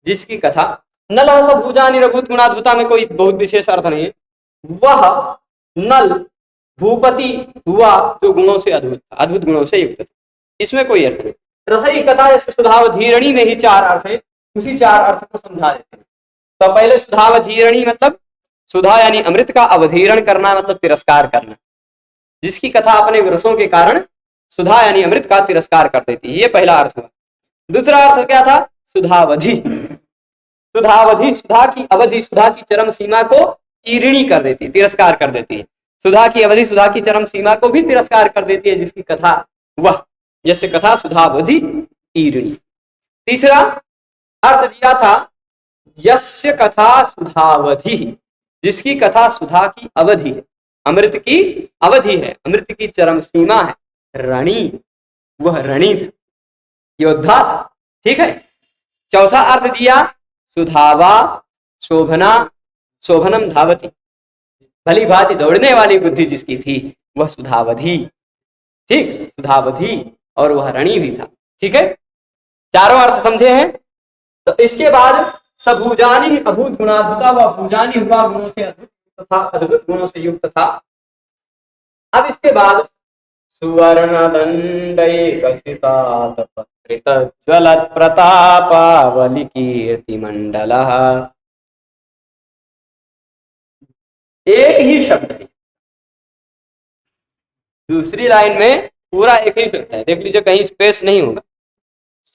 जिसकी कथा, नल भूजानी रघुत गुणाद्भुता में कोई बहुत विशेष अर्थ नहीं है, वह नल भूपति हुआ जो गुणों से अद्भुत था, अद्भुत गुणों से युक्त था, इसमें कोई अर्थ नहीं। रसई कथा सुधावधीरणी में ही 4 अर्थ है, उसी 4 अर्थ को समझा देते हैं। तो पहले सुधावधीरणी मतलब सुधा यानी अमृत का अवधीरण करना, मतलब तिरस्कार करना, जिसकी कथा अपने रसों के कारण सुधा यानी अमृत का तिरस्कार कर देती है, ये पहला अर्थ हुआ। दूसरा अर्थ क्या था? सुधावधि, सुधावधि सुधा की अवधि, सुधा की चरम सीमा को ईरिणी कर देती है, तिरस्कार कर देती है। सुधा की अवधि सुधा की चरम सीमा को भी तिरस्कार कर देती है, जिसकी कथा वह, यस्य कथा सुधावधि ईरिणी। तीसरा अर्थ दिया था यस्य कथा सुधावधि, जिसकी कथा सुधा की अवधि है, अमृत की अवधि है, अमृत की चरम सीमा है। रणी, वह रणी था, योद्धा था। ठीक है, चौथा अर्थ दिया सुधावा शोभना, शोभनम धावती, भली भांति दौड़ने वाली बुद्धि जिसकी थी वह सुधावधि। ठीक, सुधावधि, और वह रणी भी था। ठीक है, चारों अर्थ समझे हैं। तो इसके बाद सबूजानी अभूत गुणाद्भुता, वह भूजानी हुआ गुणों से अद्भुत तथा अद्भुत गुणों से युक्त था। अब इसके बाद सुवर्ण दंडैकसितात पत्रित ज्वलत प्रतापावली कीर्तिमंडलः। एक ही शब्द है, दूसरी लाइन में पूरा एक ही शब्द है, देख लीजिए कहीं स्पेस नहीं होगा।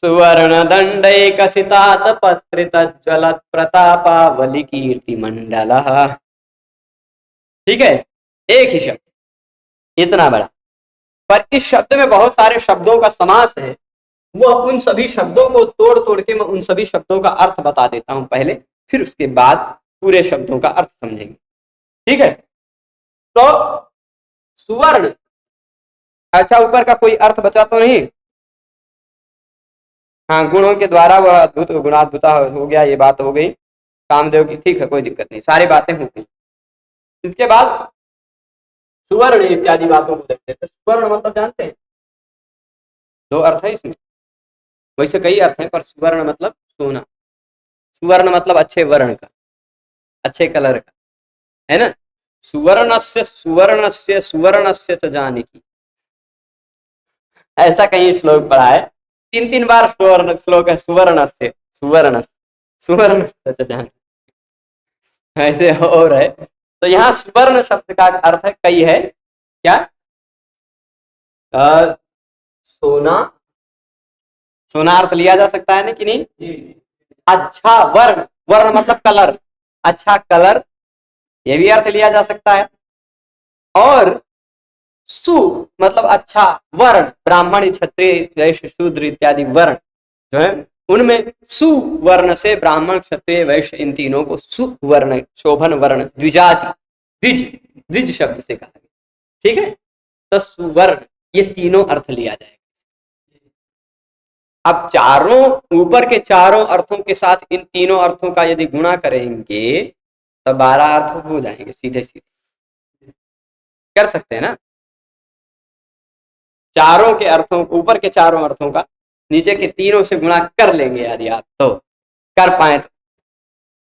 सुवर्ण दंडैकसितात पत्रित ज्वलत प्रतापावली कीर्तिमंडलः। ठीक है, एक ही शब्द, इतना बड़ा, पर इस शब्द में बहुत सारे शब्दों का समास है। वो उन सभी शब्दों को तोड़ तोड़ के मैं उन सभी शब्दों का अर्थ बता देता हूं पहले, फिर उसके बाद पूरे शब्दों का अर्थ समझेंगे। ठीक है, तो सुवर्ण, अच्छा ऊपर का कोई अर्थ बचा तो नहीं? हाँ, गुणों के द्वारा वह अद्भुत गुणाद्भुता हो गया, ये बात हो गई कामदेव की। ठीक है, कोई दिक्कत नहीं, सारी बातें हो गई। इसके बाद सुवर्ण इत्यादि बातों को देखते हैं। सुवर्ण मतलब जानते हैं, 2 अर्थ है इसमें, वैसे कई अर्थ हैं, पर सुवर्ण मतलब सोना, सुवर्ण मतलब अच्छे वर्ण का, अच्छे कलर का, है ना। सुवर्णस्य सुवर्णस्य सुवर्णस्य च जाने की, ऐसा कहीं श्लोक पढ़ा है, 3 3 बार सुवर्ण श्लोक है, सुवर्ण से सुवर्ण सुवर्ण से, ध्यान ऐसे हो रहे। तो यहाँ सुवर्ण शब्द का अर्थ है कई है क्या, सोना, सोना अर्थ लिया जा सकता है ना कि नहीं। अच्छा वर्ण, वर्ण मतलब कलर, अच्छा कलर, ये भी अर्थ लिया जा सकता है। और सु मतलब अच्छा वर्ण, ब्राह्मण क्षत्रिय वैश्य शूद्र इत्यादि वर्ण जो है उनमें सुवर्ण से ब्राह्मण क्षत्रिय वैश्य इन तीनों को सुवर्ण शोभन वर्ण द्विजाति द्विज द्विज शब्द से कहा गया, ठीक है। तो सुवर्ण ये तीनों अर्थ लिया जाएगा। अब चारों ऊपर के चारों अर्थों के साथ इन तीनों अर्थों का यदि गुणा करेंगे तो 12 अर्थ हो जाएंगे सीधे सीधे, कर सकते हैं ना। चारों के अर्थों, ऊपर के चारों अर्थों का नीचे के तीनों से गुणा कर लेंगे यदि आप तो कर पाए तो।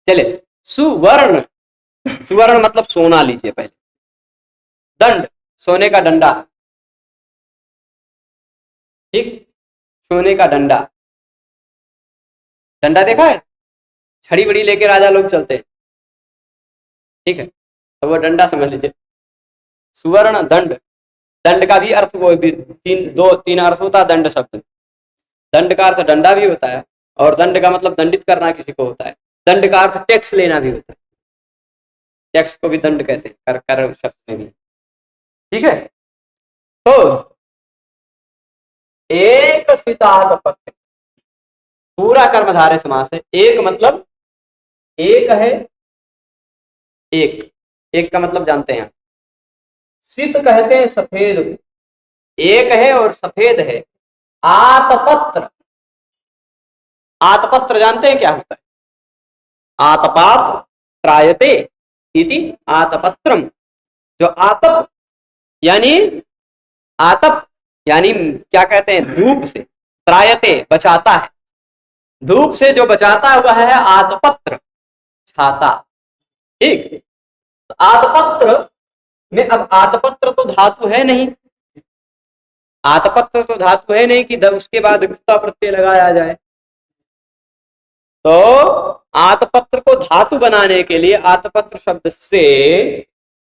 चले सुवर्ण, सुवर्ण मतलब सोना लीजिए पहले, दंड सोने का डंडा, ठीक, सोने का डंडा, डंडा देखा है, छड़ी बड़ी लेके राजा लोग चलते हैं, ठीक है, तो वो डंडा समझ लीजिए। सुवर्ण दंड, दंड का भी अर्थ वो भी तीन अर्थ होता है दंड शब्द। दंड का अर्थ डंडा भी होता है, और दंड का मतलब दंडित करना किसी को होता है। दंड का अर्थ टैक्स लेना भी होता है, टैक्स को भी दंड कहते हैं, कर कर शब्द में भी, ठीक है। तो एक सितात पत्र, पूरा कर्मधारय समास है। एक मतलब एक है, एक, एक का मतलब जानते हैं, सित कहते हैं सफेद को, एक है और सफेद है। आतपत्र, आतपत्र जानते हैं क्या होता है, आतपात त्रायते इति आतपत्रम, जो आतप यानी आतप यानी क्या कहते हैं, धूप से, त्रायते बचाता है, धूप से जो बचाता हुआ है आतपत्र, छाता, ठीक। तो आतपत्र में, अब आतपत्र तो धातु है नहीं, आतपत्र तो धातु है नहीं कि उसके बाद प्रत्यय लगाया जाए। तो आतपत्र को धातु बनाने के लिए आतपत्र शब्द से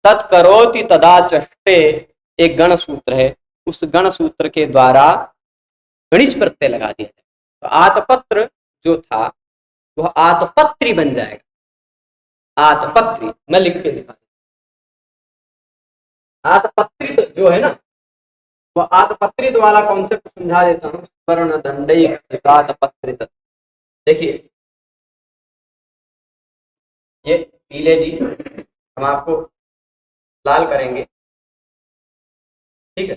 तत्करोति तदा चष्टे एक गण सूत्र है, उस गण सूत्र के द्वारा गणित प्रत्यय लगा दिया जाए। तो आतपत्र जो था वह आतपत्री बन जाएगा, आतपत्री, मैं लिख के दिखा, आतपत्रित जो है ना, वह आतपत्रित वाला कॉन्सेप्ट समझा देता हूँ। वर्ण दंड आतपत्रित, देखिए ये पीले जी, हम आपको लाल करेंगे, ठीक है,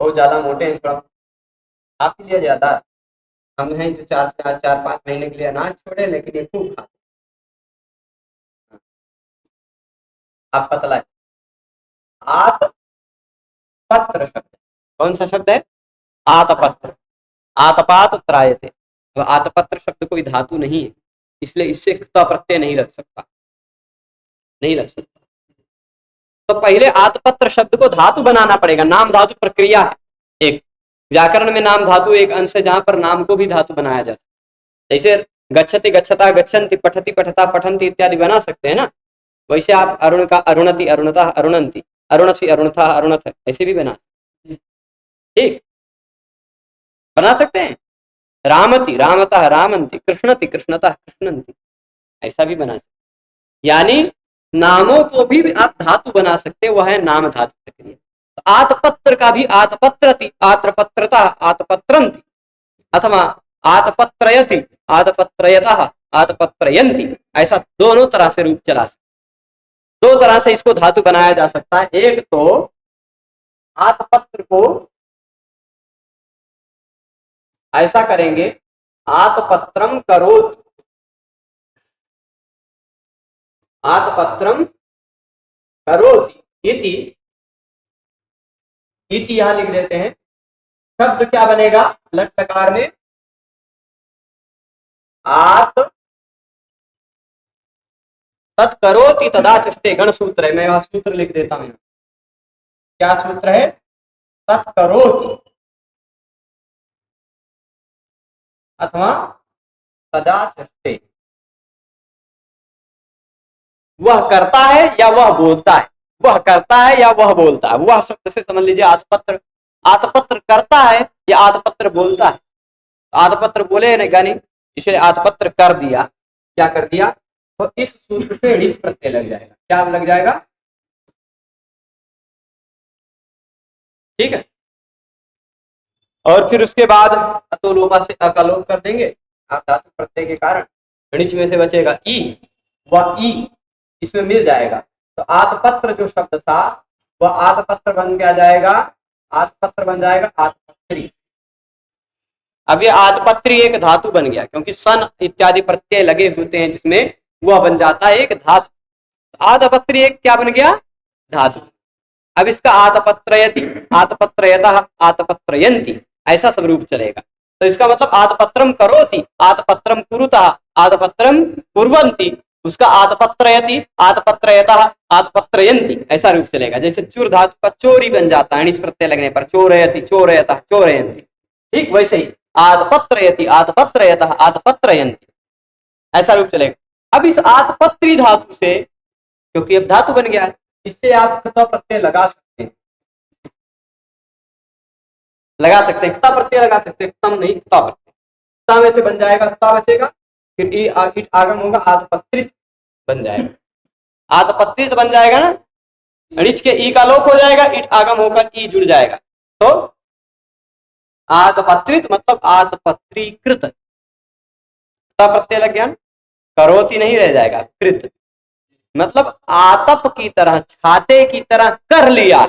बहुत ज्यादा मोटे हैं थोड़ा, आपके लिए ज्यादा, हम हैं जो 4 5 महीने के लिए अनाज छोड़े, लेकिन ये खूब खाते, आप पतला है। आत पत्र शब्द, कौन सा शब्द है, आतपत्र, आतपात त्रायते, तो आतपत्र शब्द कोई धातु नहीं है, इसलिए इससे प्रत्यय नहीं लग सकता, नहीं लग सकता। तो पहले आतपत्र शब्द को धातु बनाना पड़ेगा, नाम धातु प्रक्रिया है एक, व्याकरण में नाम धातु एक अंश है जहां पर नाम को भी धातु बनाया जाता है। जैसे गच्छति गच्छता गच्छन्ति, पठति पठता पठन्ति इत्यादि बना सकते हैं ना, वैसे आप अरुण का अरुणति अरुणता अरुणंति, अरुणसी अरुणथा अरुणथ ऐसे भी बना, ठीक, बना सकते हैं। रामति रामता रामंति, कृष्णति कृष्णता कृष्णंति, ऐसा भी बना सकते, यानी नामों को भी आप धातु बना सकते, वह है नाम धातु प्रक्रिया। तो आतपत्र का भी आतपत्रति, आतपत्रता आतपत्रंति, अथवा आतपत्रयति आतपत्रयतः आतपत्रयंति, ऐसा दोनों तरह से रूप चला सकते, दो तरह से इसको धातु बनाया जा सकता है। एक तो आतपत्र को ऐसा करेंगे, आतपत्रम करोति, आतपत्रम करोति इति, इति यहां लिख देते हैं, शब्द क्या बनेगा, लट लकार में आत तत्करोति तदा चष्टे, गण सूत्र है, मैं वहां सूत्र लिख देता हूं, क्या सूत्र है, तत्करोति अथवा तदा चष्टे। वह करता है या वह बोलता है, वह करता है या वह बोलता है। वह शब्द से समझ लीजिए आतपत्र, आतपत्र करता है या आतपत्र बोलता है। आतपत्र बोले नहीं, इसे आतपत्र कर दिया, क्या कर दिया, तो इस सूत्र से ऋच प्रत्यय लग जाएगा। क्या लग जाएगा, ठीक है। और फिर उसके बाद अतोलोपा से अकालोप कर देंगे आप धातु प्रत्यय के कारण। ऋच में से बचेगा ई, वह ई इसमें मिल जाएगा। तो आतपत्र जो शब्द था वह आतपत्र बन क्या जाएगा, आतपत्र बन जाएगा आतपत्री। अब ये आतपत्री एक धातु बन गया, क्योंकि सन इत्यादि प्रत्यय लगे होते हैं जिसमें, वह बन जाता है एक धातु। आतपत्री एक क्या बन गया, धातु। अब इसका आतपत्रयति, आतपत्रयतः, आतपत्रयन्ति ऐसा सब रूप चलेगा। तो इसका मतलब आतपत्रम करोति, आतपत्रम कुरुतः, आतपत्रम कुर्वन्ति, उसका आतपत्रयति, आतपत्रयतः, आतपत्रयन्ति ऐसा रूप चलेगा। जैसे चुर धातु का चोरी बन जाता है णिच प्रत्यय लगने पर, चोरयति, चोरयतः, चोरयन्ति। ठीक वैसे ही आतपत्रयति, आतपत्रयतः, आतपत्रयन्ति ऐसा रूप चलेगा। अब इस आतपत्री धातु से, क्योंकि अब धातु बन गया है, इससे आप कृत प्रत्यय लगा सकते हैं, लगा सकते हैं, कृता प्रत्यय लगा सकते हैं, कृतम नहीं कृता प्रत्यय। कृता में से बन जाएगा, कृता बचेगा, फिर इट आगम होगा, आतपत्रित बन जाएगा। आतपत्रित बन जाएगा ना, ऋच के ई का लोप हो जाएगा, इट आगम होकर ई जुड़ जाएगा। तो आतपत्रित मतलब आतपत्रीकृत, कृता प्रत्यय लग गया, करोति नहीं रह जाएगा, कृत मतलब आतप की तरह, छाते की तरह कर लिया है।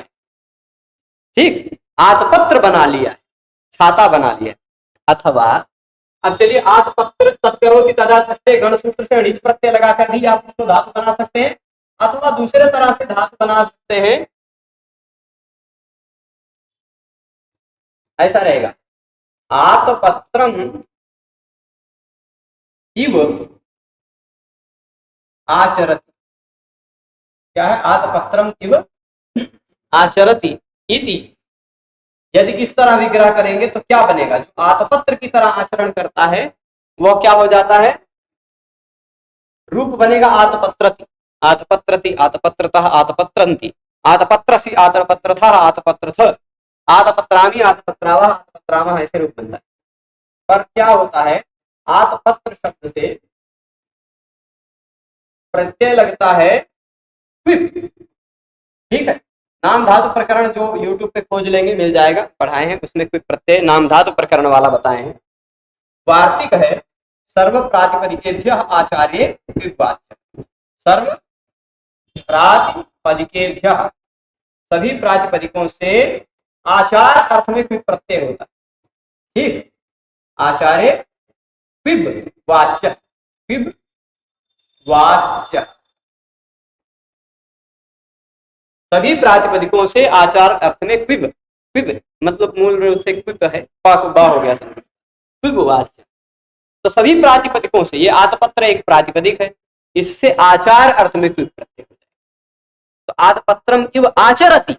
ठीक, आतपत्र बना लिया है, छाता बना लिया। अथवा अब चलिए आतपत्र तत्करोति तदा षष्ठे गण सूत्र से णिच प्रत्यय लगाकर भी आप इसको धातु बना सकते हैं, अथवा दूसरे तरह से धातु बना सकते हैं। ऐसा रहेगा, आतपत्रम इव आचरति। क्या है, आतपत्रम इव आचरति इति। यदि इस तरह विग्रह करेंगे तो क्या बनेगा, जो आतपत्र की तरह आचरण करता है वह क्या हो जाता है, रूप बनेगा आतपत्रति, आतपत्रति, आतपत्रतः, आतपत्रन्ति, आतपत्रसि, आतपत्रथः, आतपत्रथ, आतपत्रामि, आतपत्रावः, आतपत्रामः ऐसे रूप बनता है। पर क्या होता है, आतपत्र शब्द से प्रत्यय लगता है क्विप। ठीक है, नाम धातु प्रकरण जो YouTube पे खोज लेंगे मिल जाएगा, पढ़ाए हैं उसमें कोई प्रत्यय नाम धातु प्रकरण वाला बताए हैं। वार्तिक है सर्व प्रातिपदिकेभ्यः आचार्य क्विवाच्य। सर्व प्रातिपदिकेभ्यः सभी प्रातिपदिकों से आचार अर्थ में क्विप प्रत्यय होता है। ठीक, आचार्य क्विब वाच्य, क्विब वाच्य सभी प्रातिपदिकों से आचार अर्थ में क्विब, क्विब मतलब मूल रूप से क्विब है, पाक बा हो गया समझ, क्विब वाच्य। तो सभी प्रातिपदिकों से, ये आतपत्र एक प्रातिपदिक है, इससे आचार अर्थ में क्विब प्रत्यय हो जाएगा। तो आतपत्रम इव आचरति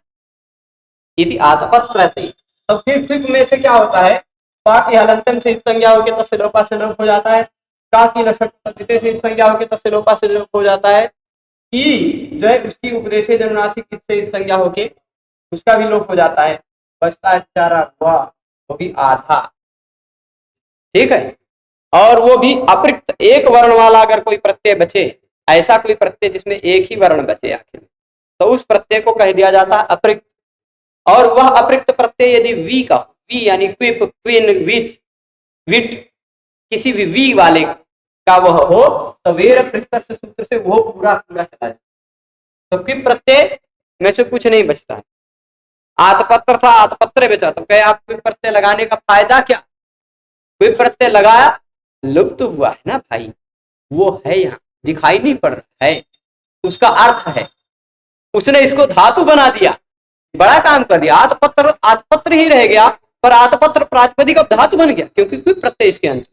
इति आतपत्रति। तो फिर क्विब में से क्या होता है, पा की हलंतन से संज्ञा होकर तस्य लोपा से लोप हो जाता है, का की लषट तद्धिते से संज्ञा होकर तस्य लोपा से लोप हो जाता है, ई जो है उसकी उपदेशे जनुनासिक से संज्ञा होके उसका भी लोप हो जाता है, बचता है चारा हुआ, वो भी आधा। ठीक है, और वो भी अप्रिक्त, एक वर्ण वाला अगर कोई प्रत्यय बचे, ऐसा कोई प्रत्यय जिसमें एक ही वर्ण बचे आखिर में, तो उस प्रत्यय को कह दिया जाता है अप्रिक्त। और वह अप्रिक्त प्रत्यय यदि वी का, वी यानी क्विप, क्विन, विच, विट, किसी भी वी वाले का वह हो, तो वेर प्रत्यय सूत्र से वो पूरा पूरा चला जाए। तो क्विप प्रत्यय में से कुछ नहीं बचता है। आतपत्र था, आतपत्र बचा, तो कहे आप क्विप प्रत्यय लगाने का फायदा क्या, क्विप प्रत्यय लगाया लुप्त हुआ है ना भाई, वो है यहाँ दिखाई नहीं पड़ रहा है, उसका अर्थ है, उसने इसको धातु बना दिया, बड़ा काम कर दिया। आतपत्र आतपत्र ही रह गया, पर आतपत्र प्रातिपदिक अब धातु बन गया, क्योंकि क्विप प्रत्यय इसके अंत।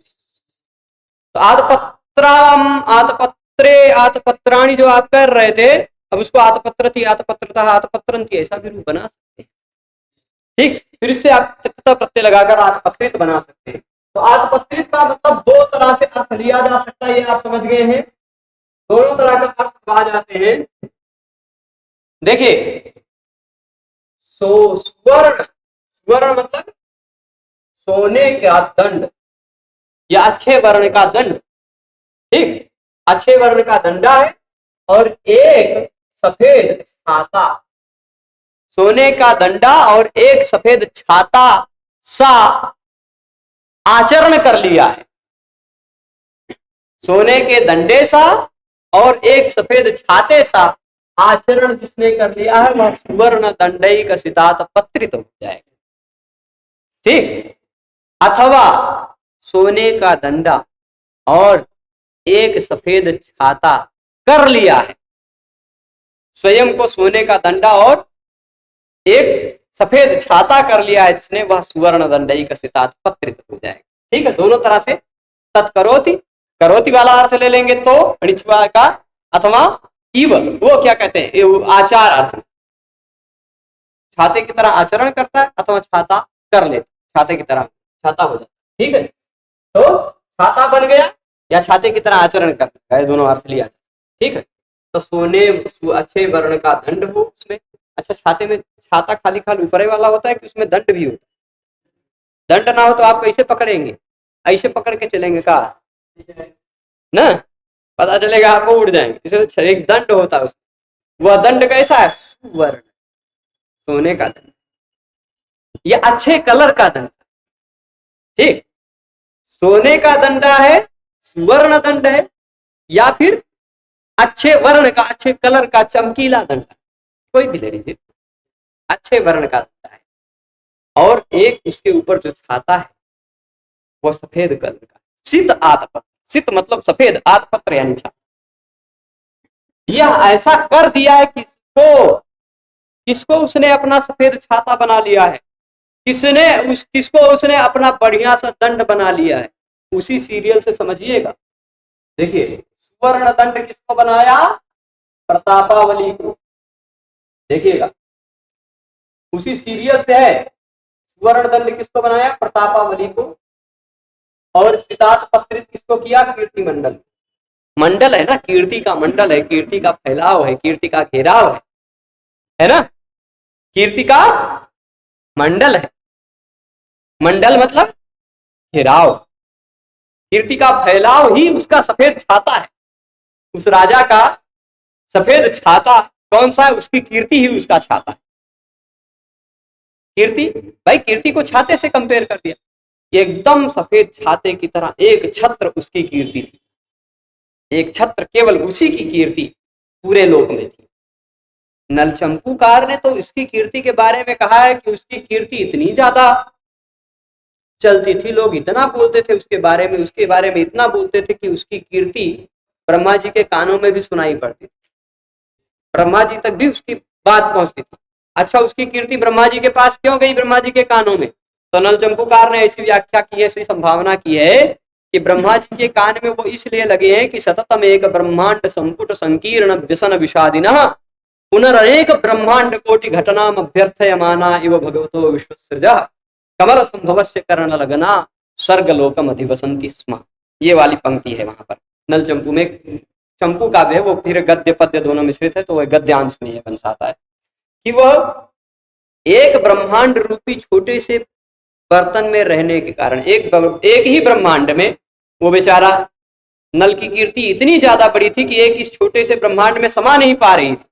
तो आतपत्राम, आतपत्रे, आतपत्राणी जो आप कर रहे थे, अब उसको आतपत्रति, आतपत्रतः, आतपत्रन्ति ऐसा भी रूप बना सकते हैं। ठीक, फिर इससे आप तत्व प्रत्यय लगाकर आत्मपत्रित बना सकते हैं। तो आत्मपत्रित का मतलब दो तरह से अर्थ लिया जा सकता है, ये आप समझ गए हैं। दोनों तरह का अर्थ आ जाते हैं। देखिए, स्वर्ण, स्वर्ण मतलब सोने का दंड या अच्छे वर्ण का दंड। ठीक, अच्छे वर्ण का दंडा है और एक सफेद छाता, सोने का दंडा और एक सफेद छाता सा आचरण कर लिया है। सोने के दंडे सा और एक सफेद छाते सा आचरण जिसने कर लिया है वह सुवर्ण दंडई का सितात पत्रित हो जाएगा। ठीक, अथवा सोने का दंडा और एक सफेद छाता कर लिया है, स्वयं को सोने का दंडा और एक सफेद छाता कर लिया है जिसने, वह सुवर्ण दंडई का सितात पत्रित हो जाएगा। ठीक है, दोनों तरह से तत्करोति, करोति वाला अर्थ ले लेंगे तो अणिचवा का, अथवा इव, वो क्या कहते हैं, आचार अर्थ, छाते की तरह आचरण करता है अथवा छाता कर लेता, छाते की तरह छाता हो जाता है। ठीक है, तो छाता बन गया या छाते की तरह आचरण करता है, दोनों अर्थ लिया। ठीक है, तो सोने अच्छे वर्ण का दंड हो उसमें। अच्छा, छाते में छाता खाली खाली ऊपरे वाला होता है कि उसमें दंड भी होता है? दंड ना हो तो आप कैसे पकड़ेंगे? ऐसे पकड़ के चलेंगे का ना, पता चलेगा आपको उड़ जाएंगे। इसमें एक दंड होता है उसमें, वह दंड कैसा है? सुवर्ण, सोने का दंड या अच्छे कलर का दंड। ठीक, सोने का दंडा है, सुवर्ण दंड है, या फिर अच्छे वर्ण का, अच्छे कलर का चमकीला दंडा, कोई भी ले लीजिए, अच्छे वर्ण का दंडा है। और एक उसके ऊपर जो छाता है वो सफेद कलर का, सित आतपत्र, सित मतलब सफेद, आतपत्र यानी छाता। यह ऐसा कर दिया है किसको, किसको उसने अपना सफेद छाता बना लिया है, किसको उसने अपना बढ़िया सा दंड बना लिया है। उसी सीरियल से समझिएगा। देखिए, सुवर्ण दंड किसको बनाया? प्रतापावली को। देखिएगा, उसी सीरियल से है। सुवर्ण दंड किसको बनाया? प्रतापावली को। और सितात पत्रित किसको किया? कीर्ति मंडल। मंडल है ना, कीर्ति का मंडल है, कीर्ति का फैलाव है, कीर्ति का घेराव है ना, कीर्ति का मंडल है। मंडल मतलब घेराव, कीर्ति का फैलाव ही उसका सफेद छाता है। उस राजा का सफेद छाता कौन सा है? उसकी कीर्ति ही उसका छाता है। कीर्ति, भाई कीर्ति को छाते से कंपेयर कर दिया, एकदम सफेद छाते की तरह एक छत्र उसकी कीर्ति थी, एक छत्र, केवल उसी की कीर्ति पूरे लोक में थी। नलचंपूकार ने तो इसकी कीर्ति के बारे में कहा है कि उसकी कीर्ति इतनी ज्यादा चलती थी, लोग इतना बोलते थे उसके बारे में इतना बोलते थे कि उसकी कीर्ति ब्रह्मा जी के कानों में भी सुनाई पड़ती थी, ब्रह्मा जी तक भी उसकी बात पहुंचती थी। अच्छा, उसकी कीर्ति ब्रह्मा जी के पास क्यों गई, ब्रह्मा जी के कानों में? तो नलचंपूकार ने ऐसी व्याख्या की है, ऐसी संभावना की है कि ब्रह्मा जी के कान में वो इसलिए लगे हैं कि सततम एक ब्रह्मांड संपुट संकीर्ण व्यसन विषादिनः पुनरेक ब्रह्मांड कोटि घटनाम अभ्यर्थयमाना इव भगवतो विश्वसृजः कमल संभवस्य कर्ण लगना स्वर्गलोकम अधिवसंति स्म। ये वाली पंक्ति है वहां पर नलचंपू में। चंपू काव्य है वो, फिर गद्य पद्य दोनों मिश्रित है, तो वह गद्यांश में बन जाता है कि वह एक ब्रह्मांड रूपी छोटे से बर्तन में रहने के कारण, एक ही ब्रह्मांड में वो बेचारा नल की कीर्ति इतनी ज्यादा बड़ी थी कि एक इस छोटे से ब्रह्मांड में समा नहीं पा रही थी,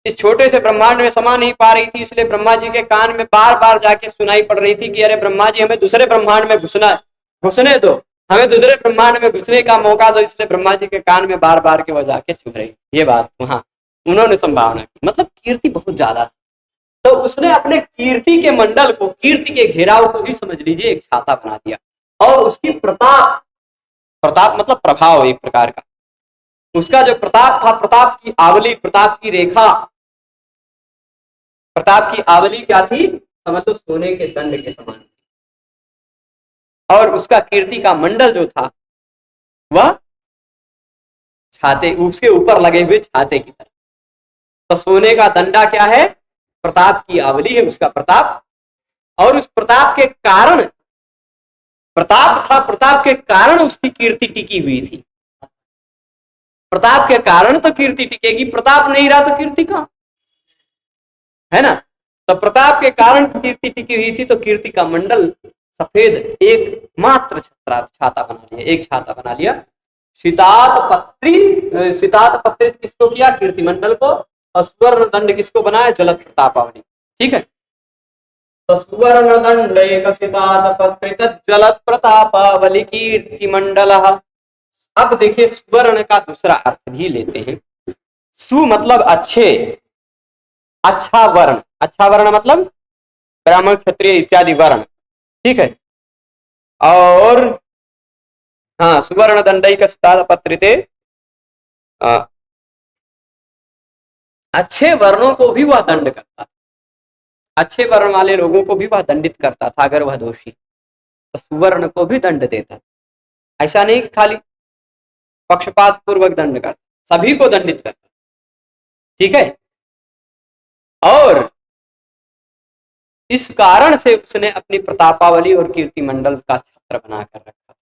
इस छोटे से ब्रह्मांड में समा नहीं पा रही थी। इसलिए ब्रह्मा जी के कान में बार बार जाके सुनाई पड़ रही थी कि अरे ब्रह्मा जी, हमें दूसरे ब्रह्मांड में घुसने दो, हमें दूसरे ब्रह्मांड में घुसने का मौका दो। इसलिए ब्रह्मा जी के कान में बार बार के वो जाके छू रही। ये बात वहां उन्होंने संभावना की, मतलब कीर्ति बहुत ज्यादा। तो उसने अपने कीर्ति के मंडल को, कीर्ति के घेराव को ही समझ लीजिए एक छाता बना दिया। और उसकी प्रताप, प्रताप मतलब प्रभाव एक प्रकार का, उसका जो प्रताप था, प्रताप की आवली, प्रताप की रेखा, प्रताप की आवली क्या थी? समझ लो सोने के दंड के समान। और उसका कीर्ति का मंडल जो था वह छाते, उसके ऊपर लगे हुए छाते की तरह। तो सोने का दंडा क्या है? प्रताप की आवली है, उसका प्रताप, और उस प्रताप के कारण, प्रताप था, प्रताप के कारण उसकी कीर्ति टिकी हुई थी। प्रताप के कारण तो कीर्ति टिकेगी, प्रताप नहीं रहा तो कीर्ति कहां, है ना। तो प्रताप के कारण कीर्ति टिकी हुई थी, तो कीर्ति का मंडल सफेद एक मात्र छाता बना लिया, एक छाता बना लिया। सितात पत्रित किसको किया, कीर्ति मंडल को, और स्वर्ण दंड किसको बनाया, जलत प्रतापावली। ठीक है, तो सुवर्ण दंड एक सितात पत्रित जलत प्रतापावली कीर्ति मंडल। अब देखिए सुवर्ण का दूसरा अर्थ भी लेते हैं। सु मतलब अच्छे, अच्छा वर्ण, अच्छा वर्ण मतलब ब्राह्मण क्षत्रिय इत्यादि वर्ण। ठीक है, और हाँ, सुवर्ण दंडई का पत्रिते, अच्छे वर्णों को भी वह दंड करता था, अच्छे वर्ण वाले लोगों को भी वह दंडित करता था अगर वह दोषी, तो सुवर्ण को भी दंड देता। ऐसा नहीं खाली पक्षपात पूर्वक दंड करता, सभी को दंडित करता। ठीक है, और इस कारण से उसने अपनी प्रतापावली और कीर्ति मंडल का छत्र बनाकर रखा।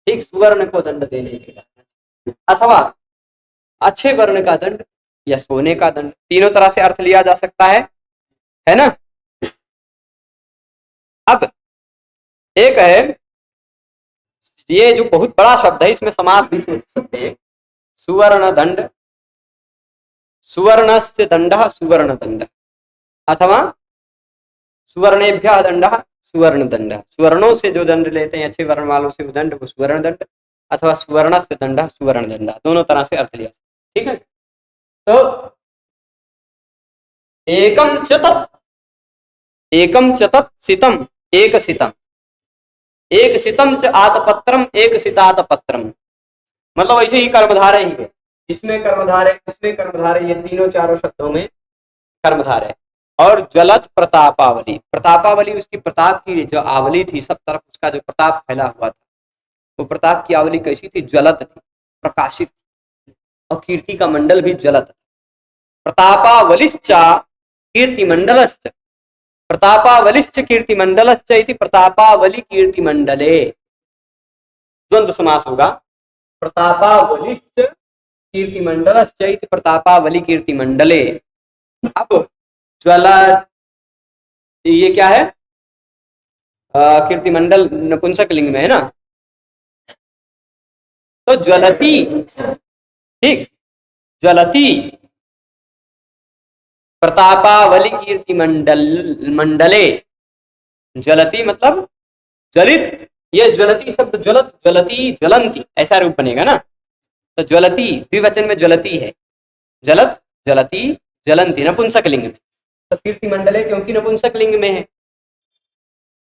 ठीक, सुवर्ण को दंड देने के कारण, अथवा अच्छे वर्ण का दंड या सोने का दंड, तीनों तरह से अर्थ लिया जा सकता है ना। अब एक है, ये जो बहुत बड़ा शब्द है, इसमें समास भी सोच सकते हैं। सुवर्ण दंड, सुवर्णस्य दंडः सुवर्ण दंड, अथवा सुवर्णेभ्यः दंडः सुवर्ण दंड, सुवर्णों से जो दंड लेते हैं अच्छे वर्ण वालों से वो दंड, वो सुवर्ण दंड, अथवा सुवर्णस्य दंडः सुवर्ण दंड, दोनों तरह से अर्थ लिया। ठीक है, तो एकम च तत् सितम, एक सितम, एक सितम च आतपत्रम, एक सितातपत्रम, मतलब ऐसे ही कर्मधारय ही है, इसमें कर्मधारय, इसमें कर्मधारय, ये तीनों चारों शब्दों में कर्मधारय। और ज्वलत प्रतापावली, प्रतापावली उसकी प्रताप की जो आवली थी, सब तरफ उसका जो प्रताप फैला हुआ था, वो प्रताप की आवली कैसी थी, ज्वलत थी, प्रकाशित, और कीर्ति का मंडल भी ज्वलत। प्रतापावलिश्च कीर्तिमंडलश्च, प्रतापावलिश्च कीर्तिमंडलश्च इति प्रतापावली कीर्तिमंडले, द्वंद्व समास होगा। प्रतापावलिश्च कीर्तिमंडलश्च इति प्रतापावली कीर्तिमंडले। अब ज्वला, ये क्या है, कीर्तिमंडल नपुंसक लिंग में है ना, तो ज्वलती, ठीक, ज्वलती प्रतापावली कीर्ति मंडले, ज्वलती मतलब ज्वलित, ये ज्वलती शब्द, ज्वलत, ज्वलती, ज्वलंती, ऐसा रूप बनेगा ना, तो ज्वलती द्विवचन में ज्वलती है, जलत, ज्वलती, ज्वलंती नपुंसक लिंग में, तो कीर्ति मंडले क्योंकि नपुंसक लिंग में है।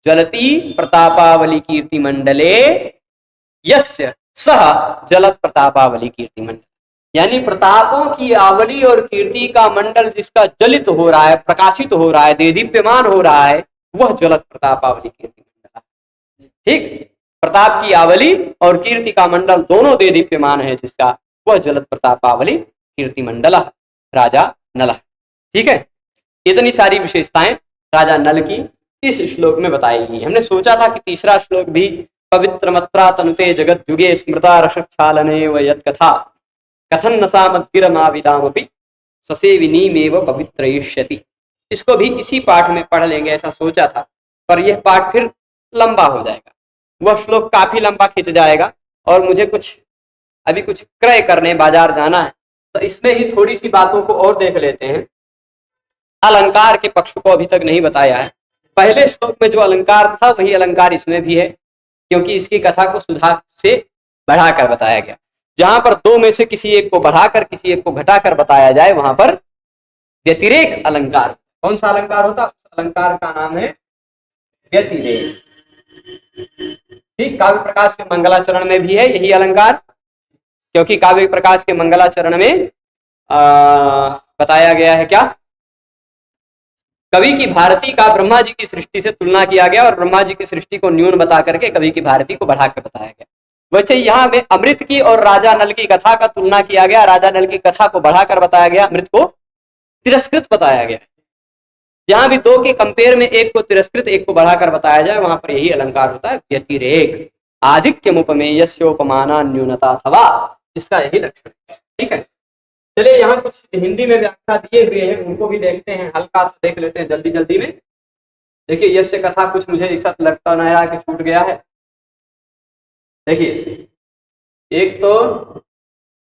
ज्वलती प्रतापावली कीर्ति मंडले यस्य सह जलत प्रतापावली कीर्ति मंडल, यानी प्रतापों की आवली और कीर्ति का मंडल जिसका जलित हो रहा है, प्रकाशित हो रहा है, देदीप्यमान हो रहा है, वह जलत प्रतापावली कीर्ति मंडल है। ठीक, प्रताप की आवली और कीर्ति का मंडल दोनों देदीप्यमान है जिसका, वह जलत प्रतापावली कीर्ति मंडल राजा नल। ठीक है, इतनी सारी विशेषताएं राजा नल की इस श्लोक में बताई गई। हमने सोचा था कि तीसरा श्लोक भी पवित्र मत्रा तनुते जगत युगे स्मृता रसक्षालने व यत् कथा कथन नसा मद्गिरमाविदामपि ससेविनीमेव पवित्रयिष्यति, इसको भी इसी पाठ में पढ़ लेंगे ऐसा सोचा था, पर यह पाठ फिर लंबा हो जाएगा, वह श्लोक काफी लंबा खिंच जाएगा, और मुझे अभी कुछ क्रय करने बाजार जाना है, तो इसमें ही थोड़ी सी बातों को और देख लेते हैं। अलंकार के पक्ष को अभी तक नहीं बताया है, पहले श्लोक में जो अलंकार था वही अलंकार इसमें भी है, क्योंकि इसकी कथा को सुधा से बढ़ाकर बताया गया। जहां पर दो में से किसी एक को बढ़ाकर किसी एक को घटाकर बताया जाए, वहां पर व्यतिरेक अलंकार, कौन सा अलंकार होता है, उस अलंकार का नाम है व्यतिरेक। ठीक, काव्य प्रकाश के मंगलाचरण में भी है यही अलंकार, क्योंकि काव्य प्रकाश के मंगलाचरण में बताया गया है क्या, कवि की भारती का ब्रह्मा जी की सृष्टि से तुलना किया गया, और ब्रह्मा जी की सृष्टि को न्यून बता करके कवि की भारती को बढ़ाकर बताया गया। वैसे यहाँ में अमृत की और राजा नल की कथा का तुलना किया गया, राजा नल की कथा को बढ़ाकर बताया गया, अमृत को तिरस्कृत बताया गया। जहां भी दो के कंपेयर में एक को तिरस्कृत एक को बढ़ाकर बताया जाए वहां पर यही अलंकार होता है, व्यतिरेक आधिक्यम उपमेयस्योपमाना न्यूनता अथवा, इसका यही लक्षण है। ठीक है, चलिए यहाँ कुछ हिंदी में व्याख्या दिए हुए हैं, उनको भी देखते हैं, हल्का सा देख लेते हैं जल्दी जल्दी में। देखिए यश कथा कुछ मुझे ऐसा लगता नहीं रहा कि छूट गया है। देखिए एक तो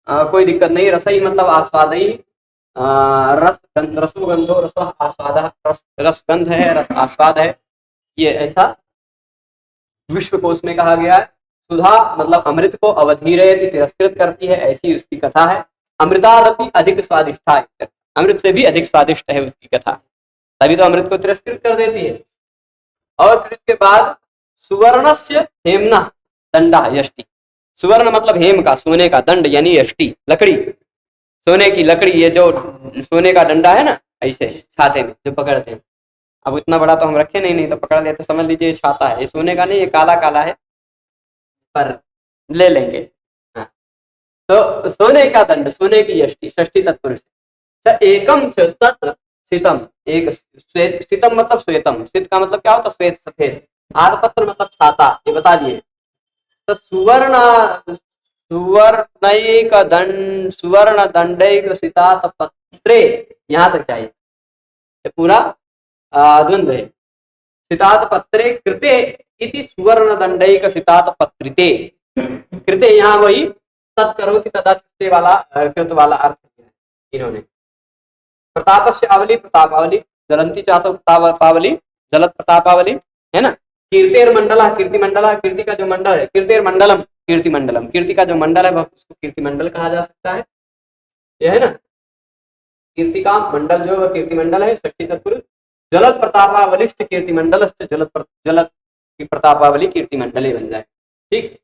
कोई दिक्कत नहीं, रसई मतलब आस्वादई, रस रसोगंधो रस आस्वाद, रसगंध है, रस आस्वाद है, ये ऐसा विश्वकोश में कहा गया है। सुधा मतलब अमृत को अवधीरयति तिरस्कृत करती है, ऐसी उसकी कथा है। अमृतादपि अधिक स्वादिष्ठा, अमृत से भी अधिक स्वादिष्ट है उसकी कथा, तभी तो अमृत को तिरस्कृत कर देती है। और फिर इसके बाद सुवर्णस्य हेमना दंडा यष्टि, सुवर्ण मतलब हेम का, सोने का, दंड यानी यष्टि लकड़ी, सोने की लकड़ी, ये जो सोने का डंडा है ना ऐसे छाते में जो पकड़ते हैं, अब इतना बड़ा तो हम रखे नहीं, नहीं तो पकड़ लेते, समझ लीजिए छाता है, ये सोने का नहीं, ये काला काला है पर ले लेंगे। हाँ। तो सोने का दंड, सोने की यष्टि, षष्ठी तत्पुरुष, एकम तत् शीतम, एक श्वेत, शीतम मतलब श्वेतम, शीत का मतलब क्या होता है, श्वेत सफेद, आरपत्र मतलब छाता, ये बता दिए। तो सुवर्णैक दंड, सुवर्ण दंडैक सितात पत्रे, यहाँ तक चाहिए, ये पूरा द्वंद्व है। सितात पत्रे कृते इति सुवर्ण दंडैक सितात पत्रिते, कृते यहाँ वही तत्करोति तदा चित्ते वाला कृत वाला अर्थ है इन्होंने। प्रतापस्य आवली, प्रतापावली, जलंती चातो प्रतापावली, जलत प्रतापावली, है ना। कीर्तेर मंडला, कीर्ति मंडला, कीर्ति का जो मंडल है, कीर्तेर मंडलम, कीर्ति मंडलम, कीर्ति का जो मंडल है वह उसको कीर्ति मंडल कहा जा सकता है, यह है ना। कीर्ति का मंडल जो है कीर्ति मंडल है, षष्ठी तत्पुरुष। जलत प्रतापावलिष्ठ कीर्ति मंडलस्थ, जलत की प्रतापावली कीर्ति मंडले बन जाए। ठीक,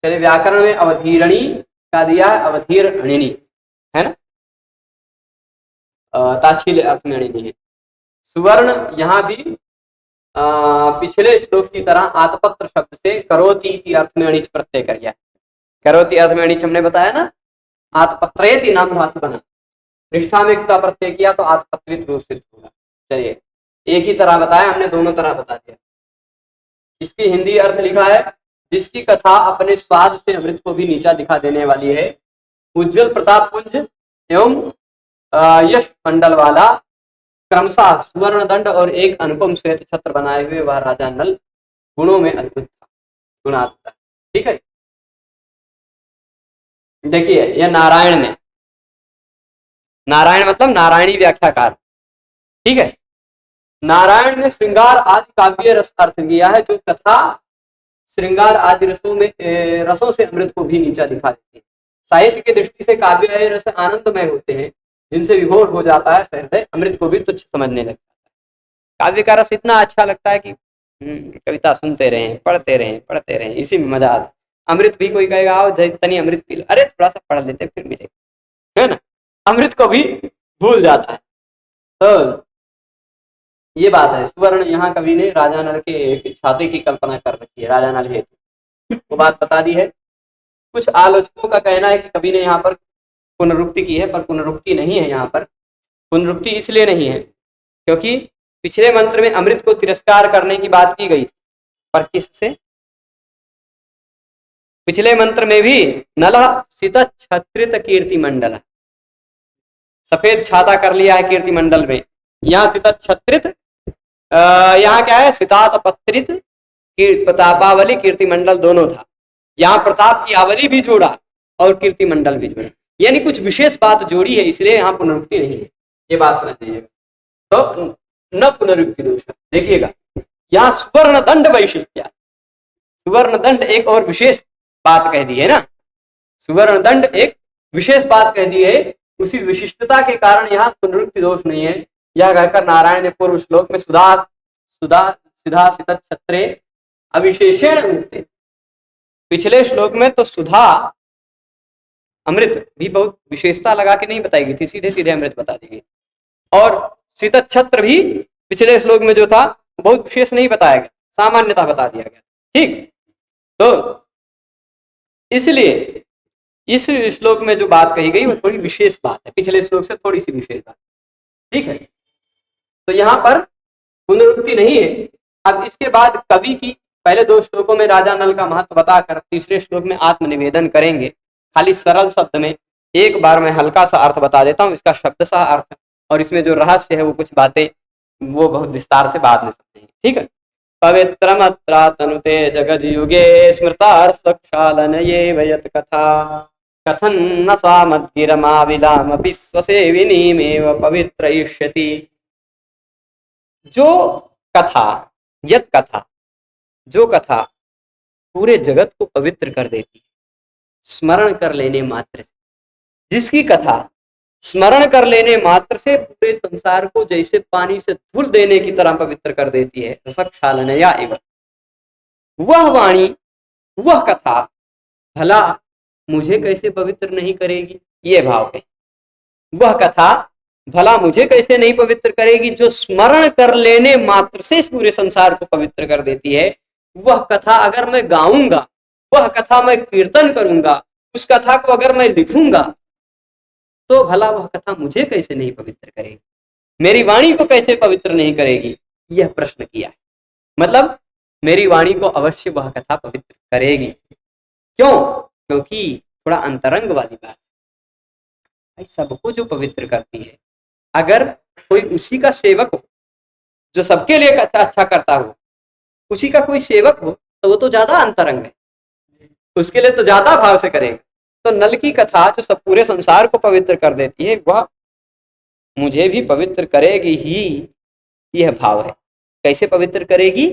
चलिए व्याकरण में अवधीरणी का दिया है, अवधीरणिनी, है ना, ताच्छील्य अर्थ में अणिनी है। सुवर्ण यहाँ भी पिछले श्लोक की तरह आतपत्र शब्द से करोति इति अर्थ में अणिच प्रत्यय कर गया। करोति अर्थ में अणिच हमने बताया ना, आतपत्रेति नाम धातु बना, निष्ठा में क्ता प्रत्यय किया तो आतपत्रित रूप सिद्ध होगा। चलिए एक ही तरह बताया हमने, दोनों तरह बता दिया। इसकी हिंदी अर्थ लिखा है, जिसकी कथा अपने स्वाद से अमृत को भी नीचा दिखा देने वाली है, उज्जवल प्रताप पुंज एवं यश मंडल वाला, क्रमशः सुवर्ण दंड और एक अनुपम श्वेत छत्र बनाए हुए वह राजा नल गुणों में अद्भुत था, गुणात्मक। ठीक है, देखिए यह नारायण में, नारायण मतलब नारायणी व्याख्याकार, ठीक है। नारायण ने श्रृंगार आदि काव्य रस अर्थ दिया है, जो कथा श्रृंगार आदि रसों से अमृत को भी नीचा दिखा देती है। साहित्य की दृष्टि से काव्य रस आनंदमय होते हैं, जिनसे विभोर हो जाता है हृदय, अमृत को भी तुच्छ समझने लगता है। काव्य का रस इतना अच्छा लगता है कि कविता सुनते रहें, पढ़ते रहें, इसी में मजा आता है। अमृत भी कोई कहेगा आओ तनी अमृत पी लो, अरे थोड़ा सा पढ़ लेते फिर मिलेगा, है ना, अमृत को भी भूल जाता है। तो ये बात है। सुवर्ण यहाँ कवि ने राजा नल के छाते की कल्पना कर रखी है, राजा नल हेतु वो बात बता दी है। कुछ आलोचकों का कहना है कि कवि ने यहाँ पर पुनरुक्ति की है, पर पुनरुक्ति नहीं है। यहाँ पर पुनरुक्ति इसलिए नहीं है क्योंकि पिछले मंत्र में अमृत को तिरस्कार करने की बात की गई, पर किससे? पिछले मंत्र में भी नल सित छत्रित कीर्ति मंडल, सफेद छाता कर लिया है कीर्ति मंडल में। यहाँ सित छत्रित, यहाँ क्या है, सितात पत्रित प्रतापावली कीर्ति मंडल दोनों था। यहाँ प्रताप की आवली भी जोड़ा और कीर्ति मंडल भी जोड़ा, यानी कुछ विशेष बात जोड़ी है, इसलिए यहाँ पुनरुक्ति नहीं है। ये बात समझ लीजिएगा। तो न पुनरुक्ति दोष, देखिएगा यहाँ सुवर्ण दंड वैशिष्ट्य, सुवर्ण दंड एक और विशेष बात कह दी है ना, सुवर्ण दंड एक विशेष बात कह दी है, उसी विशिष्टता के कारण यहाँ पुनरुक्ति दोष नहीं है। यह कहकर नारायण ने पूर्व श्लोक में सुधा सिधा सित छत्रे अविशेषेण मुक्ते, पिछले श्लोक में तो सुधा अमृत भी बहुत विशेषता लगा के नहीं बताई गई थी, सीधे सीधे अमृत बता दी गई। और शीत छत्र भी पिछले श्लोक में जो था बहुत विशेष नहीं बताया गया, सामान्यता बता दिया गया। ठीक, तो इसलिए इस श्लोक में जो बात कही गई वो थोड़ी विशेष बात है, पिछले श्लोक से थोड़ी सी विशेष बात। ठीक है, तो यहाँ पर पुनरुक्ति नहीं है। अब इसके बाद कवि की पहले 2 श्लोकों में राजा नल का महत्व बताकर तीसरे श्लोक में आत्मनिवेदन करेंगे। खाली सरल शब्द में एक बार मैं हल्का सा अर्थ बता देता हूँ, इसका शब्दशः अर्थ, और इसमें जो रहस्य है वो कुछ बातें वो बहुत विस्तार से बाद में समझेंगे, ठीक है। पवित्रमत्रा तनुते जगद युगे स्मृतार्षक्षालनये वयत कथा कथन न सा मद्गिरमाविलामपि स्वसेविनीमेव पवित्रयिष्यति। जो कथा, यत कथा, जो कथा पूरे जगत को पवित्र कर देती है स्मरण कर लेने मात्र से, जिसकी कथा स्मरण कर लेने मात्र से पूरे संसार को जैसे पानी से धुल देने की तरह पवित्र कर देती है, रसक्षालनया एव, वह वाणी, वह कथा भला मुझे कैसे पवित्र नहीं करेगी, ये भाव है। वह कथा भला मुझे कैसे नहीं पवित्र करेगी, जो स्मरण कर लेने मात्र से इस पूरे संसार को पवित्र कर देती है। वह कथा अगर मैं गाऊंगा, वह कथा मैं कीर्तन करूंगा, उस कथा को अगर मैं लिखूंगा, तो भला वह कथा मुझे कैसे नहीं पवित्र करेगी, मेरी वाणी को कैसे पवित्र नहीं करेगी, यह प्रश्न किया है। मतलब मेरी वाणी को अवश्य वह कथा पवित्र करेगी। क्यों? क्योंकि थोड़ा अंतरंग वाली बात है, सबको जो पवित्र करती है, अगर कोई उसी का सेवक हो, जो सबके लिए अच्छा करता हो, उसी का कोई सेवक हो, तो वो तो ज्यादा अंतरंग है, उसके लिए तो ज्यादा भाव से करेगा। तो नल की कथा जो सब पूरे संसार को पवित्र कर देती है, वह मुझे भी पवित्र करेगी ही, यह भाव है। कैसे पवित्र करेगी?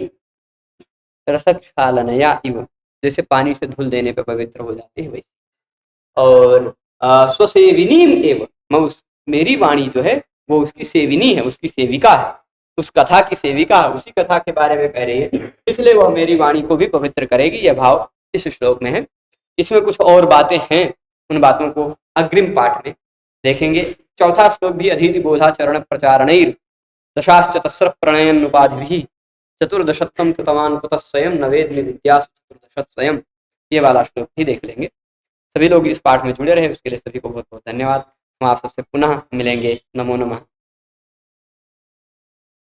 रसक्षालनया इव, जैसे पानी से धुल देने पे पवित्र हो जाती है वैसे। और स्वसेविनीम एव, मैं मेरी वाणी जो है वो उसकी सेविनी है, उसकी सेविका है, उस कथा की सेविका है, उसी कथा के बारे में कह रही है, इसलिए वह मेरी वाणी को भी पवित्र करेगी, यह भाव इस श्लोक में है। इसमें कुछ और बातें हैं, उन बातों को अग्रिम पाठ में देखेंगे। चौथा श्लोक भी अधीति बोधाचरण प्रचारणैर दशाश्चतस्र प्रणयन उपाधिभिः चतुर्दशत्वं कृतवान् कुतः स्वयं नवेद्मि विद्यासु चतुर्दशत् स्वयं, ये वाला श्लोक भी देख लेंगे। सभी लोग इस पाठ में जुड़े रहे, उसके लिए सभी को बहुत बहुत धन्यवाद। हम आप सबसे पुनः मिलेंगे। नमो नमः।